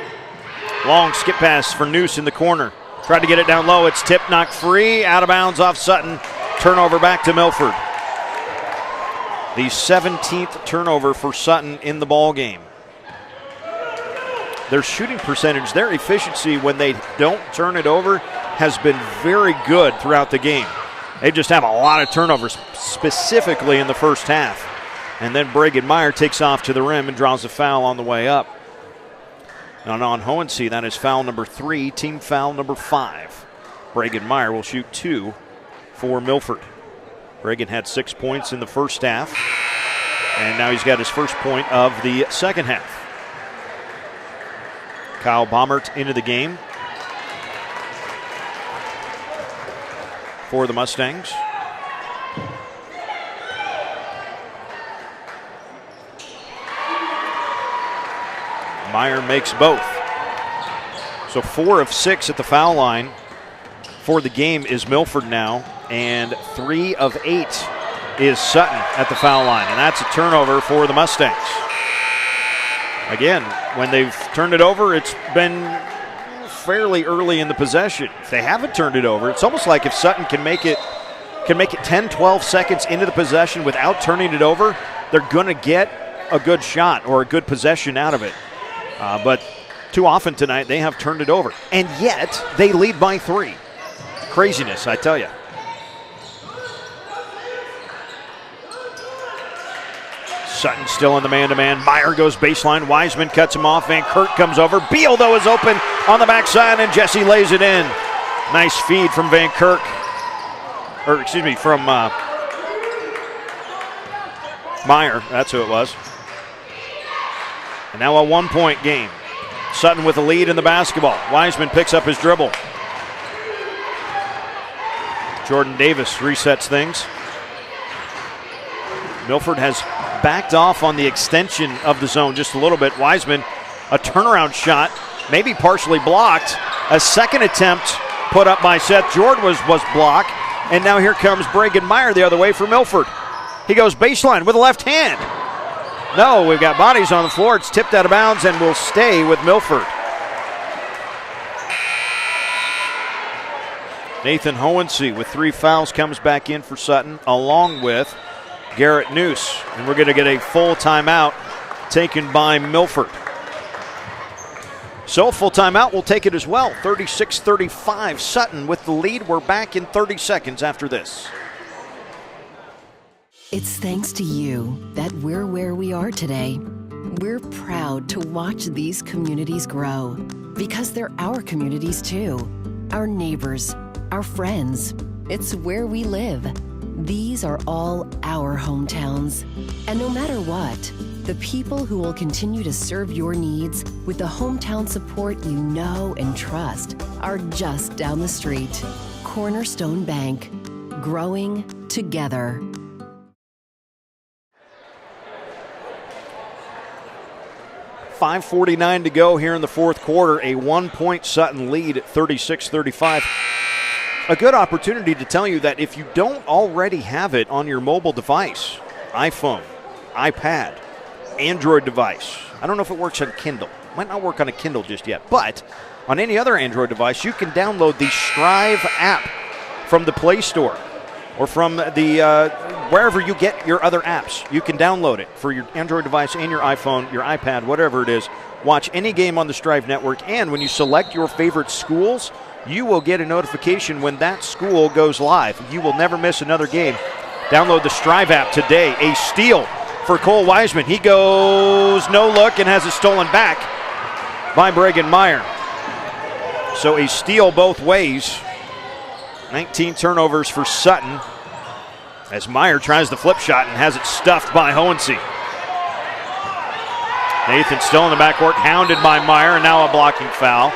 Long skip pass for Noose in the corner. Tried to get it down low. It's tipped, knocked free. Out of bounds off Sutton. Turnover back to Milford. The 17th turnover for Sutton in the ball game. Their shooting percentage, their efficiency when they don't turn it over has been very good throughout the game. They just have a lot of turnovers, specifically in the first half. And then Bragan Meyer takes off to the rim and draws a foul on the way up. And on Hohensee, that is foul number 3, team foul number 5. Bragan Meyer will shoot 2 for Milford. Bragan had 6 points in the first half, and now he's got his first point of the second half. Kyle Baumert into the game for the Mustangs. Meyer makes both. So 4 of 6 at the foul line for the game is Milford now, and 3 of 8 is Sutton at the foul line, and that's a turnover for the Mustangs. Again, when they've turned it over, it's been fairly early in the possession. If they haven't turned it over, it's almost like if Sutton can make it 10, 12 seconds into the possession without turning it over, they're going to get a good shot or a good possession out of it. But too often tonight, they have turned it over. And yet, they lead by 3. Craziness, I tell you. Sutton still in the man-to-man. Meyer goes baseline. Wiseman cuts him off. Van Kirk comes over. Beal, though, is open on the backside, and Jesse lays it in. Nice feed from Van Kirk. From Meyer. That's who it was. And now a 1-point game. Sutton with the lead in the basketball. Wiseman picks up his dribble. Jordan Davis resets things. Milford has backed off on the extension of the zone just a little bit. Wiseman, a turnaround shot, maybe partially blocked. A second attempt put up by Seth George was blocked. And now here comes Bregan Meyer the other way for Milford. He goes baseline with the left hand. No, we've got bodies on the floor. It's tipped out of bounds and will stay with Milford. Nathan Hohensee with 3 fouls comes back in for Sutton, along with Garrett Noose. And we're going to get a full timeout taken by Milford. So full timeout, we'll take it as well. 36-35, Sutton with the lead. We're back in 30 seconds after this. It's thanks to you that we're where we are today. We're proud to watch these communities grow because they're our communities too. Our neighbors, our friends. It's where we live. These are all our hometowns. And no matter what, the people who will continue to serve your needs with the hometown support you know and trust are just down the street. Cornerstone Bank. Growing together. .549 to go here in the fourth quarter. A 1-point Sutton lead at 36-35. A good opportunity to tell you that if you don't already have it on your mobile device, iPhone, iPad, Android device. I don't know if it works on Kindle. Might not work on a Kindle just yet, but on any other Android device, you can download the Strive app from the Play Store or from the wherever you get your other apps. You can download it for your Android device and your iPhone, your iPad, whatever it is. Watch any game on the Strive network, and when you select your favorite schools, you will get a notification when that school goes live. You will never miss another game. Download the Strive app today. A steal for Cole Wiseman. He goes no look and has it stolen back by Bregan Meyer. So a steal both ways. 19 turnovers for Sutton as Meyer tries the flip shot and has it stuffed by Hohensee. Nathan still in the backcourt, hounded by Meyer, and now a blocking foul.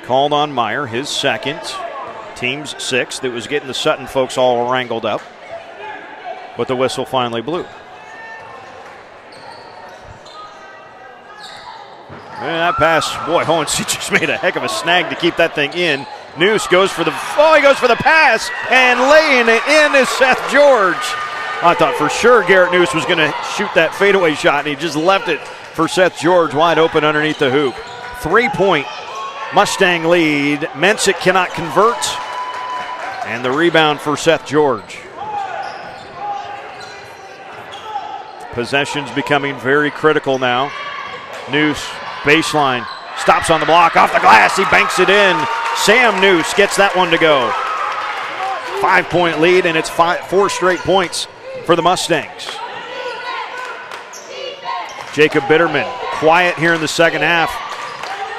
Called on Meyer, his second, team's sixth. It was getting the Sutton folks all wrangled up, but the whistle finally blew. And that pass, boy, Hohensee just made a heck of a snag to keep that thing in. Noose goes for the, he goes for the pass, and laying it in is Seth George. I thought for sure Garrett Noose was going to shoot that fadeaway shot, and he just left it for Seth George wide open underneath the hoop. 3-point Mustang lead. Mensick cannot convert, and the rebound for Seth George. Possession's becoming very critical now. Noose, baseline, stops on the block, off the glass, he banks it in. Sam Noose gets that one to go. 5-point lead, and it's 4 straight points for the Mustangs. Jacob Bitterman, quiet here in the second half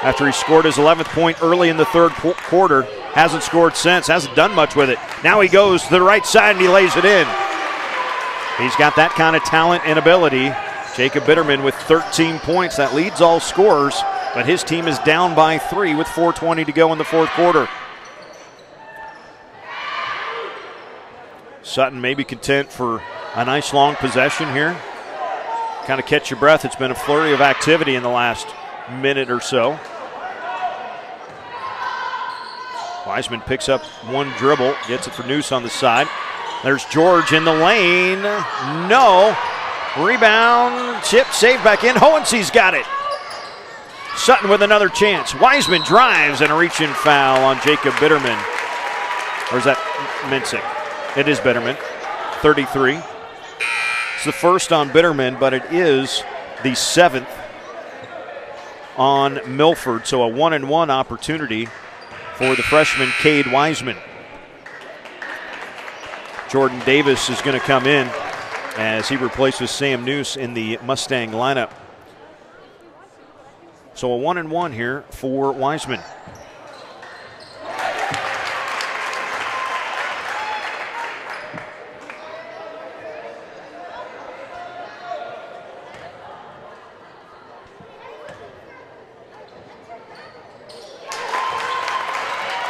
after he scored his 11th point early in the third quarter. Hasn't scored since, hasn't done much with it. Now he goes to the right side and he lays it in. He's got that kind of talent and ability. Jacob Bitterman with 13 points. That leads all scorers, but his team is down by 3 with 4:20 to go in the fourth quarter. Sutton may be content for a nice long possession here. Kind of catch your breath. It's been a flurry of activity in the last minute or so. Wiseman picks up one dribble, gets it for Noose on the side. There's George in the lane. No. Rebound, chip, save back in. Hohensee's got it. Sutton with another chance. Wiseman drives and a reach-in foul on Jacob Bitterman. Or is that Mensick? It is Bitterman. 33. It's the first on Bitterman, but it is the 7th on Milford. So a 1-and-1 opportunity for the freshman Cade Wiseman. Jordan Davis is going to come in as he replaces Sam Noose in the Mustang lineup. So a 1-and-1 here for Wiseman.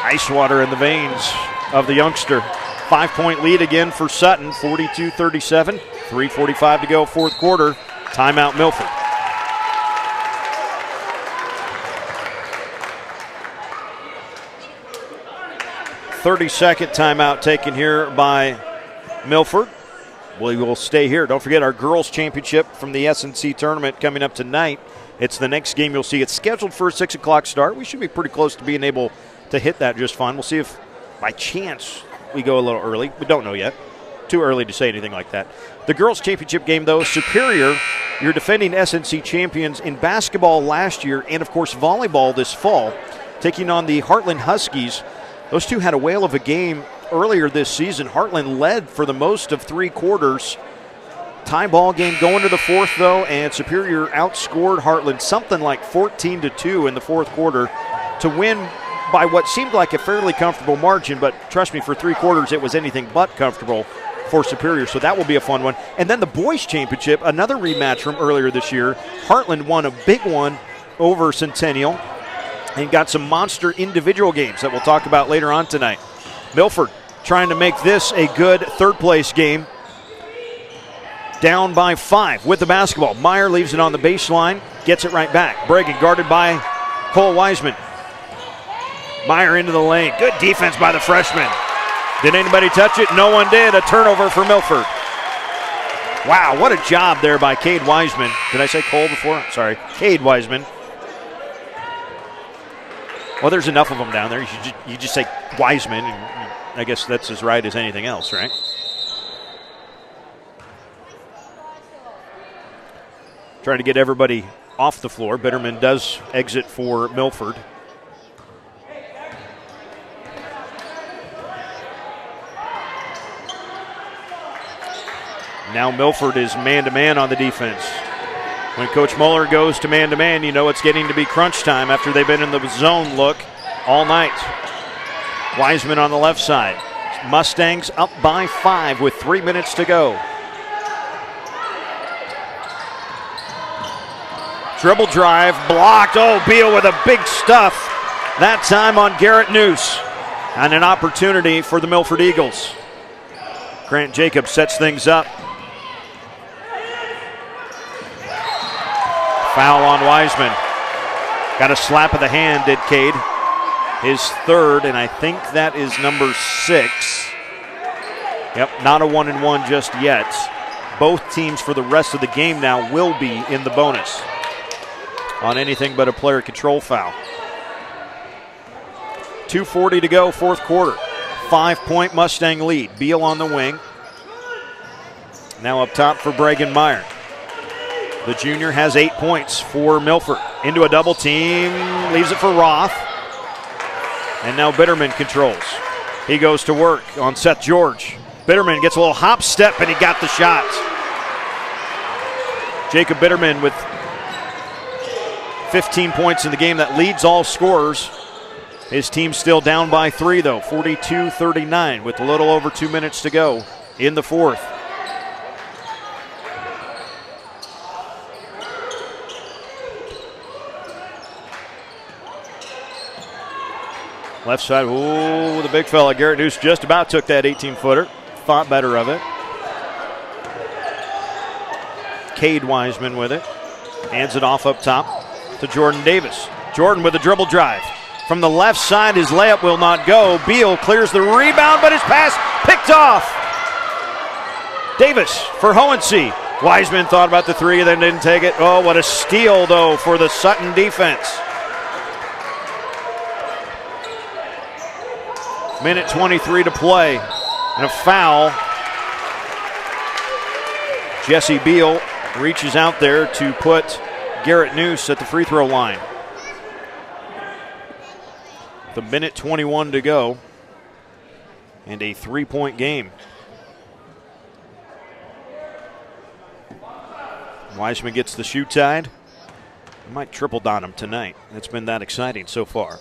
Ice water in the veins of the youngster. 5-point lead again for Sutton, 42-37. 3:45 to go, fourth quarter. Timeout Milford. 32nd timeout taken here by Milford. We will stay here. Don't forget our girls' championship from the S&C tournament coming up tonight. It's the next game you'll see. It's scheduled for a 6 o'clock start. We should be pretty close to being able to hit that just fine. We'll see if by chance we go a little early. We don't know yet. Too early to say anything like that. The girls' championship game, though, Superior, your defending S&C champions in basketball last year and, of course, volleyball this fall, taking on the Heartland Huskies. Those two had a whale of a game earlier this season. Heartland led for the most of 3 quarters. Tie ball game going to the fourth, though, and Superior outscored Heartland something like 14-2 in the fourth quarter to win by what seemed like a fairly comfortable margin, but trust me, for 3 quarters it was anything but comfortable for Superior, so that will be a fun one. And then the boys' championship, another rematch from earlier this year. Heartland won a big one over Centennial and got some monster individual games that we'll talk about later on tonight. Milford trying to make this a good third-place game. Down by 5 with the basketball. Meyer leaves it on the baseline, gets it right back. Bregan guarded by Cole Wiseman. Meyer into the lane. Good defense by the freshman. Did anybody touch it? No one did. A turnover for Milford. Wow, what a job there by Cade Wiseman. Did I say Cole before? Sorry, Cade Wiseman. Well, there's enough of them down there. You just say Wiseman, and I guess that's as right as anything else, right? Trying to get everybody off the floor. Bitterman does exit for Milford. Now Milford is man-to-man on the defense. When Coach Muller goes to man-to-man, you know it's getting to be crunch time after they've been in the zone look all night. Wiseman on the left side. Mustangs up by 5 with 3 minutes to go. Dribble drive, blocked. Oh, Beal with a big stuff. That time on Garrett Noose. And an opportunity for the Milford Eagles. Grant Jacobs sets things up. Foul on Wiseman. Got a slap of the hand, did Cade. His third, and I think that is number 6. Yep, not a 1-and-1 just yet. Both teams for the rest of the game now will be in the bonus on anything but a player control foul. 2:40 to go, fourth quarter. 5-point Mustang lead. Beal on the wing. Now up top for Bregan Meyer. The junior has 8 points for Milford. Into a double team, leaves it for Roth. And now Bitterman controls. He goes to work on Seth George. Bitterman gets a little hop step and he got the shot. Jacob Bitterman with 15 points in the game. That leads all scorers. His team's still down by 3 though, 42-39 with a little over 2 minutes to go in the fourth. Left side, ooh, the big fella, Garrett Noose, just about took that 18-footer. Thought better of it. Cade Wiseman with it. Hands it off up top to Jordan Davis. Jordan with a dribble drive. From the left side, his layup will not go. Beal clears the rebound, but his pass picked off. Davis for Hohensee. Wiseman thought about the three, then didn't take it. Oh, what a steal, though, for the Sutton defense. Minute 23 to play, and a foul. Jesse Beal reaches out there to put Garrett Noose at the free throw line. The minute 21 to go, and a 3-point game. Wiseman gets the shoe tied. Might triple dot him tonight. It's been that exciting so far.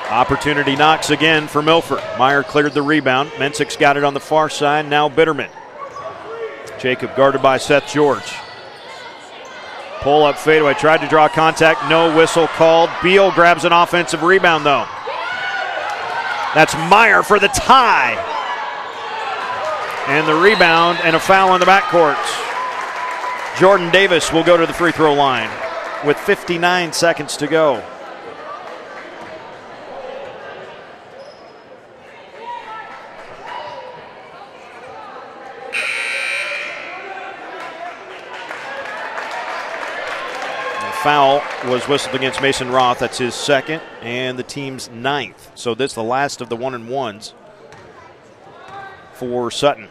Opportunity knocks again for Milford. Meyer cleared the rebound. Mensick's got it on the far side. Now Bitterman. Jacob guarded by Seth George. Pull up fadeaway. Tried to draw contact. No whistle called. Beal grabs an offensive rebound though. That's Meyer for the tie. And the rebound and a foul in the backcourt. Jordan Davis will go to the free throw line with 59 seconds to go. foul was whistled against Mason Roth. That's his second and the team's 9th. So this is the last of the 1-and-1s for Sutton.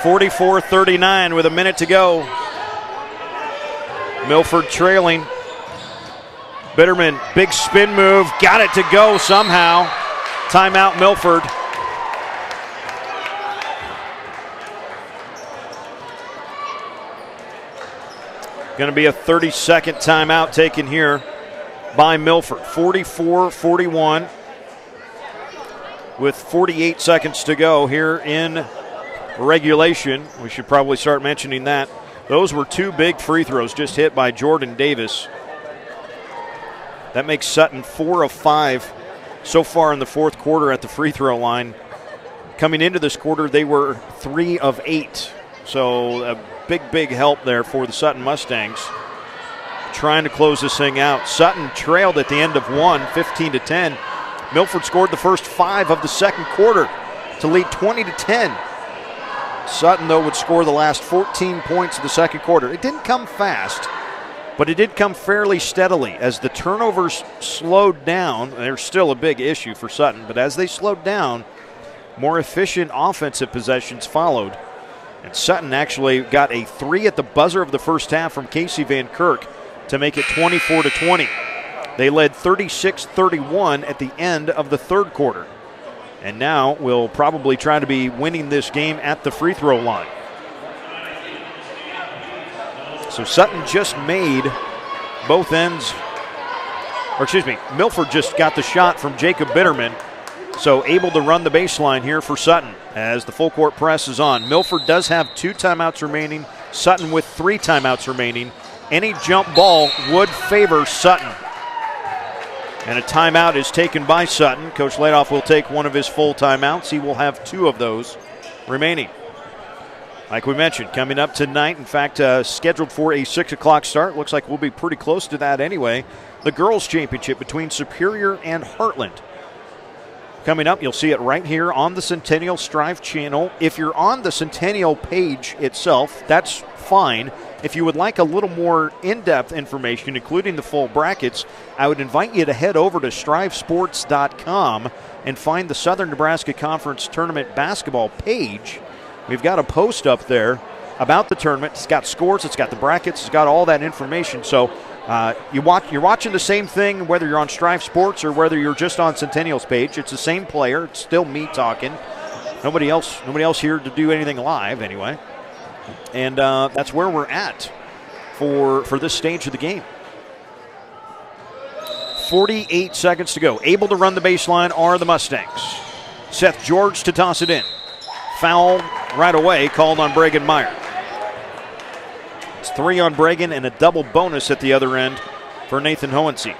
(44-39) with a minute to go. Milford trailing. Bitterman, big spin move, got it to go somehow. Timeout, Milford. Going to be a 30-second timeout taken here by Milford. 44-41 with 48 seconds to go here in regulation. We should probably start mentioning that. Those were 2 big free throws just hit by Jordan Davis. That makes Sutton 4 of 5 so far in the fourth quarter at the free throw line. Coming into this quarter, they were 3 of 8. So a big help there for the Sutton Mustangs. Trying to close this thing out. Sutton trailed at the end of one, 15-10. Milford scored the first 5 of the second quarter to lead 20-10. Sutton, though, would score the last 14 points of the second quarter. It didn't come fast, but it did come fairly steadily. As the turnovers slowed down, they're still a big issue for Sutton, but as they slowed down, more efficient offensive possessions followed. And Sutton actually got a 3 at the buzzer of the first half from Casey Van Kirk to make it 24-20. They led 36-31 at the end of the third quarter. And now we'll probably try to be winning this game at the free throw line. So Sutton just made both ends, or excuse me, Milford just got the shot from Jacob Bitterman. So able to run the baseline here for Sutton as the full court press is on. Milford does have 2 timeouts remaining. Sutton with 3 timeouts remaining. Any jump ball would favor Sutton. And a timeout is taken by Sutton. Coach Ladoff will take one of his full timeouts. He will have 2 of those remaining. Like we mentioned, coming up tonight, in fact, scheduled for a 6 o'clock start. Looks like we'll be pretty close to that anyway. The girls' championship between Superior and Heartland. Coming up, you'll see it right here on the Centennial Strive channel. If you're on the Centennial page itself, that's fine. If you would like a little more in-depth information, including the full brackets, I would invite you to head over to strivesports.com and find the Southern Nebraska Conference Tournament basketball page. We've got a post up there about the tournament. It's got scores, it's got the brackets, it's got all that information. So you're watching the same thing whether you're on Strive Sports or whether you're just on Centennial's page. It's the same player. It's still me talking. Nobody else here to do anything live anyway. And that's where we're at for this stage of the game. 48 seconds to go. Able to run the baseline are the Mustangs. Seth George to toss it in. Foul right away called on Bragan Meyer. It's 3 on Bragan and a double bonus at the other end for Nathan Hohensee.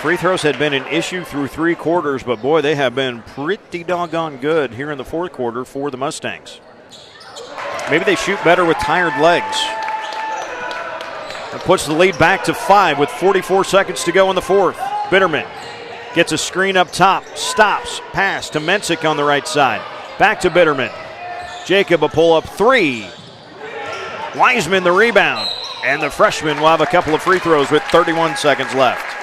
Free throws had been an issue through 3 quarters, but boy, they have been pretty doggone good here in the fourth quarter for the Mustangs. Maybe they shoot better with tired legs. That puts the lead back to 5 with 44 seconds to go in the fourth. Bitterman gets a screen up top, stops, pass to Mensick on the right side. Back to Bitterman. Jacob a pull-up 3. Wiseman the rebound. And the freshman will have a couple of free throws with 31 seconds left.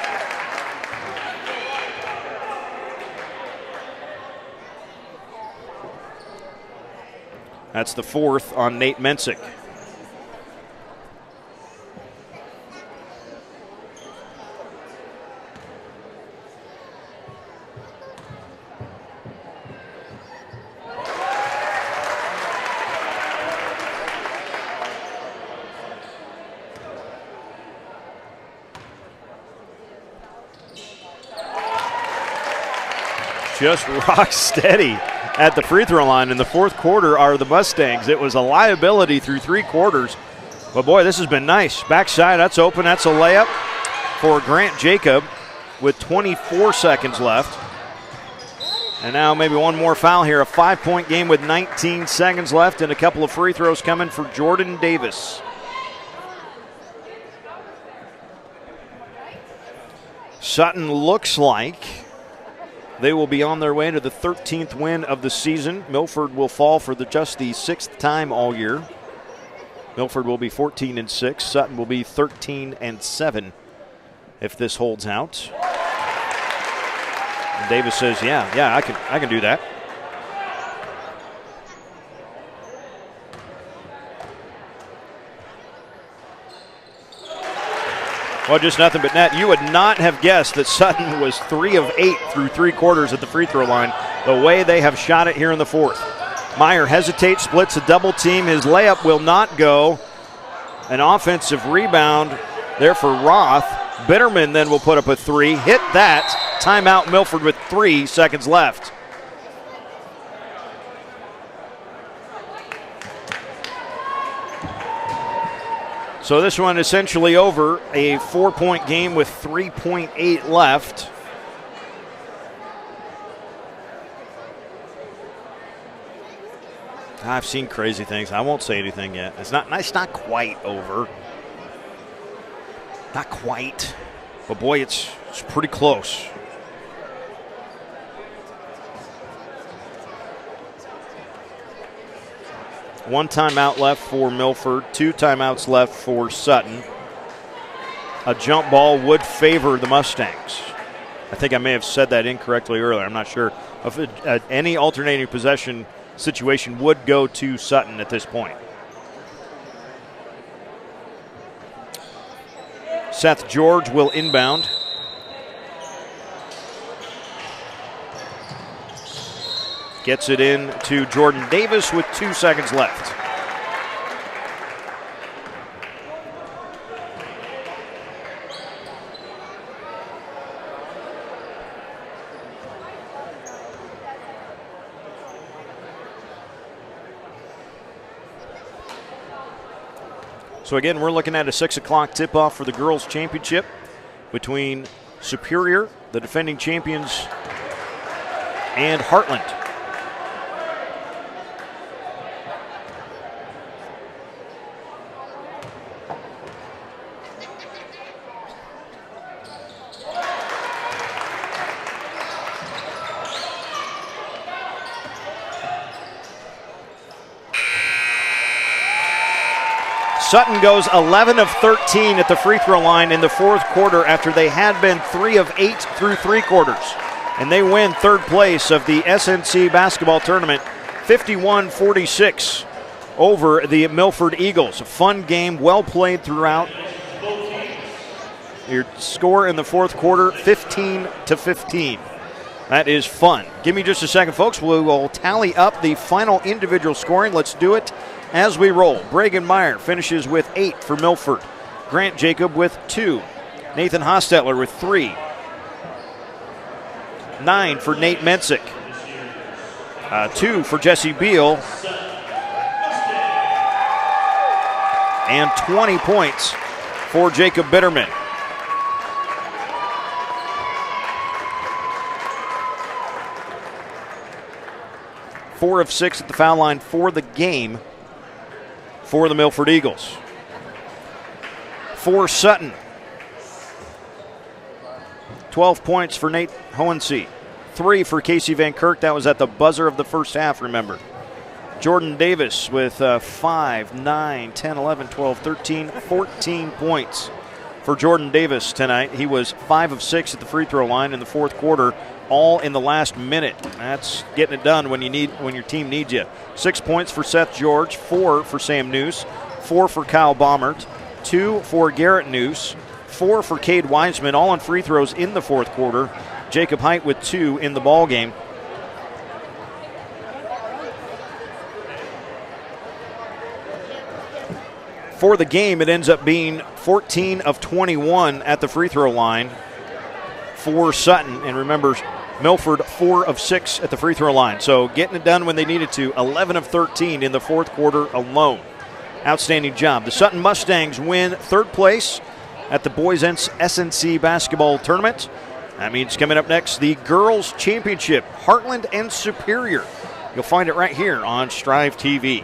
That's the 4th on Nate Mensick. Just rock steady at the free throw line in the fourth quarter are the Mustangs. It was a liability through 3 quarters. But, boy, this has been nice. Backside, that's open. That's a layup for Grant Jacob with 24 seconds left. And now maybe one more foul here. A 5-point game with 19 seconds left and a couple of free throws coming for Jordan Davis. Sutton looks like they will be on their way to the 13th win of the season. Milford will fall for just the 6th time all year. Milford will be 14-6. Sutton will be 13-7 if this holds out. And Davis says, yeah, I can do that. Well, just nothing but net. You would not have guessed that Sutton was 3 of 8 through 3 quarters at the free throw line, the way they have shot it here in the fourth. Meyer hesitates, splits a double team. His layup will not go. An offensive rebound there for Roth. Bitterman then will put up a 3. Hit that. Timeout Milford with 3 seconds left. So this one essentially over. A 4-point game with 3.8 left. I've seen crazy things. I won't say anything yet. It's not quite over. Not quite. But boy, it's pretty close. One timeout left for Milford. 2 timeouts left for Sutton. A jump ball would favor the Mustangs. I think I may have said that incorrectly earlier. I'm not sure. If any alternating possession situation would go to Sutton at this point. Seth George will inbound. Gets it in to Jordan Davis with 2 seconds left. So again, we're looking at a 6 o'clock tip-off for the girls' championship between Superior, the defending champions, and Heartland. Sutton goes 11 of 13 at the free throw line in the fourth quarter after they had been 3 of 8 through 3 quarters. And they win third place of the SNC basketball tournament 51-46 over the Milford Eagles. A fun game, well played throughout. Your score in the fourth quarter, 15-15. That is fun. Give me just a second, folks. We will tally up the final individual scoring. Let's do it as we roll. Bragan Meyer finishes with 8 for Milford. Grant Jacob with 2. Nathan Hostetler with 3. 9 for Nate Mensick. 2 for Jesse Beal. And 20 points for Jacob Bitterman. Four of 6 at the foul line for the game for the Milford Eagles. For Sutton, 12 points for Nate Hohensee. 3 for Casey Van Kirk. That was at the buzzer of the first half, remember. Jordan Davis with 5, 9, 10, 11, 12, 13, 14 points for Jordan Davis tonight. He was 5 of 6 at the free throw line in the fourth quarter, all in the last minute. That's getting it done when your team needs you. 6 points for Seth George, 4 for Sam Noose, 4 for Kyle Baumert, 2 for Garrett Noose, 4 for Cade Wiseman, all on free throws in the fourth quarter. Jacob Height with 2 in the ball game. For the game, it ends up being 14 of 21 at the free throw line for Sutton. And remember, Milford 4 of 6 at the free throw line. So getting it done when they needed to. 11 of 13 in the fourth quarter alone. Outstanding job. The Sutton Mustangs win third place at the boys SNC basketball tournament. That means coming up next, the girls championship, Heartland and Superior. You'll find it right here on Strive TV.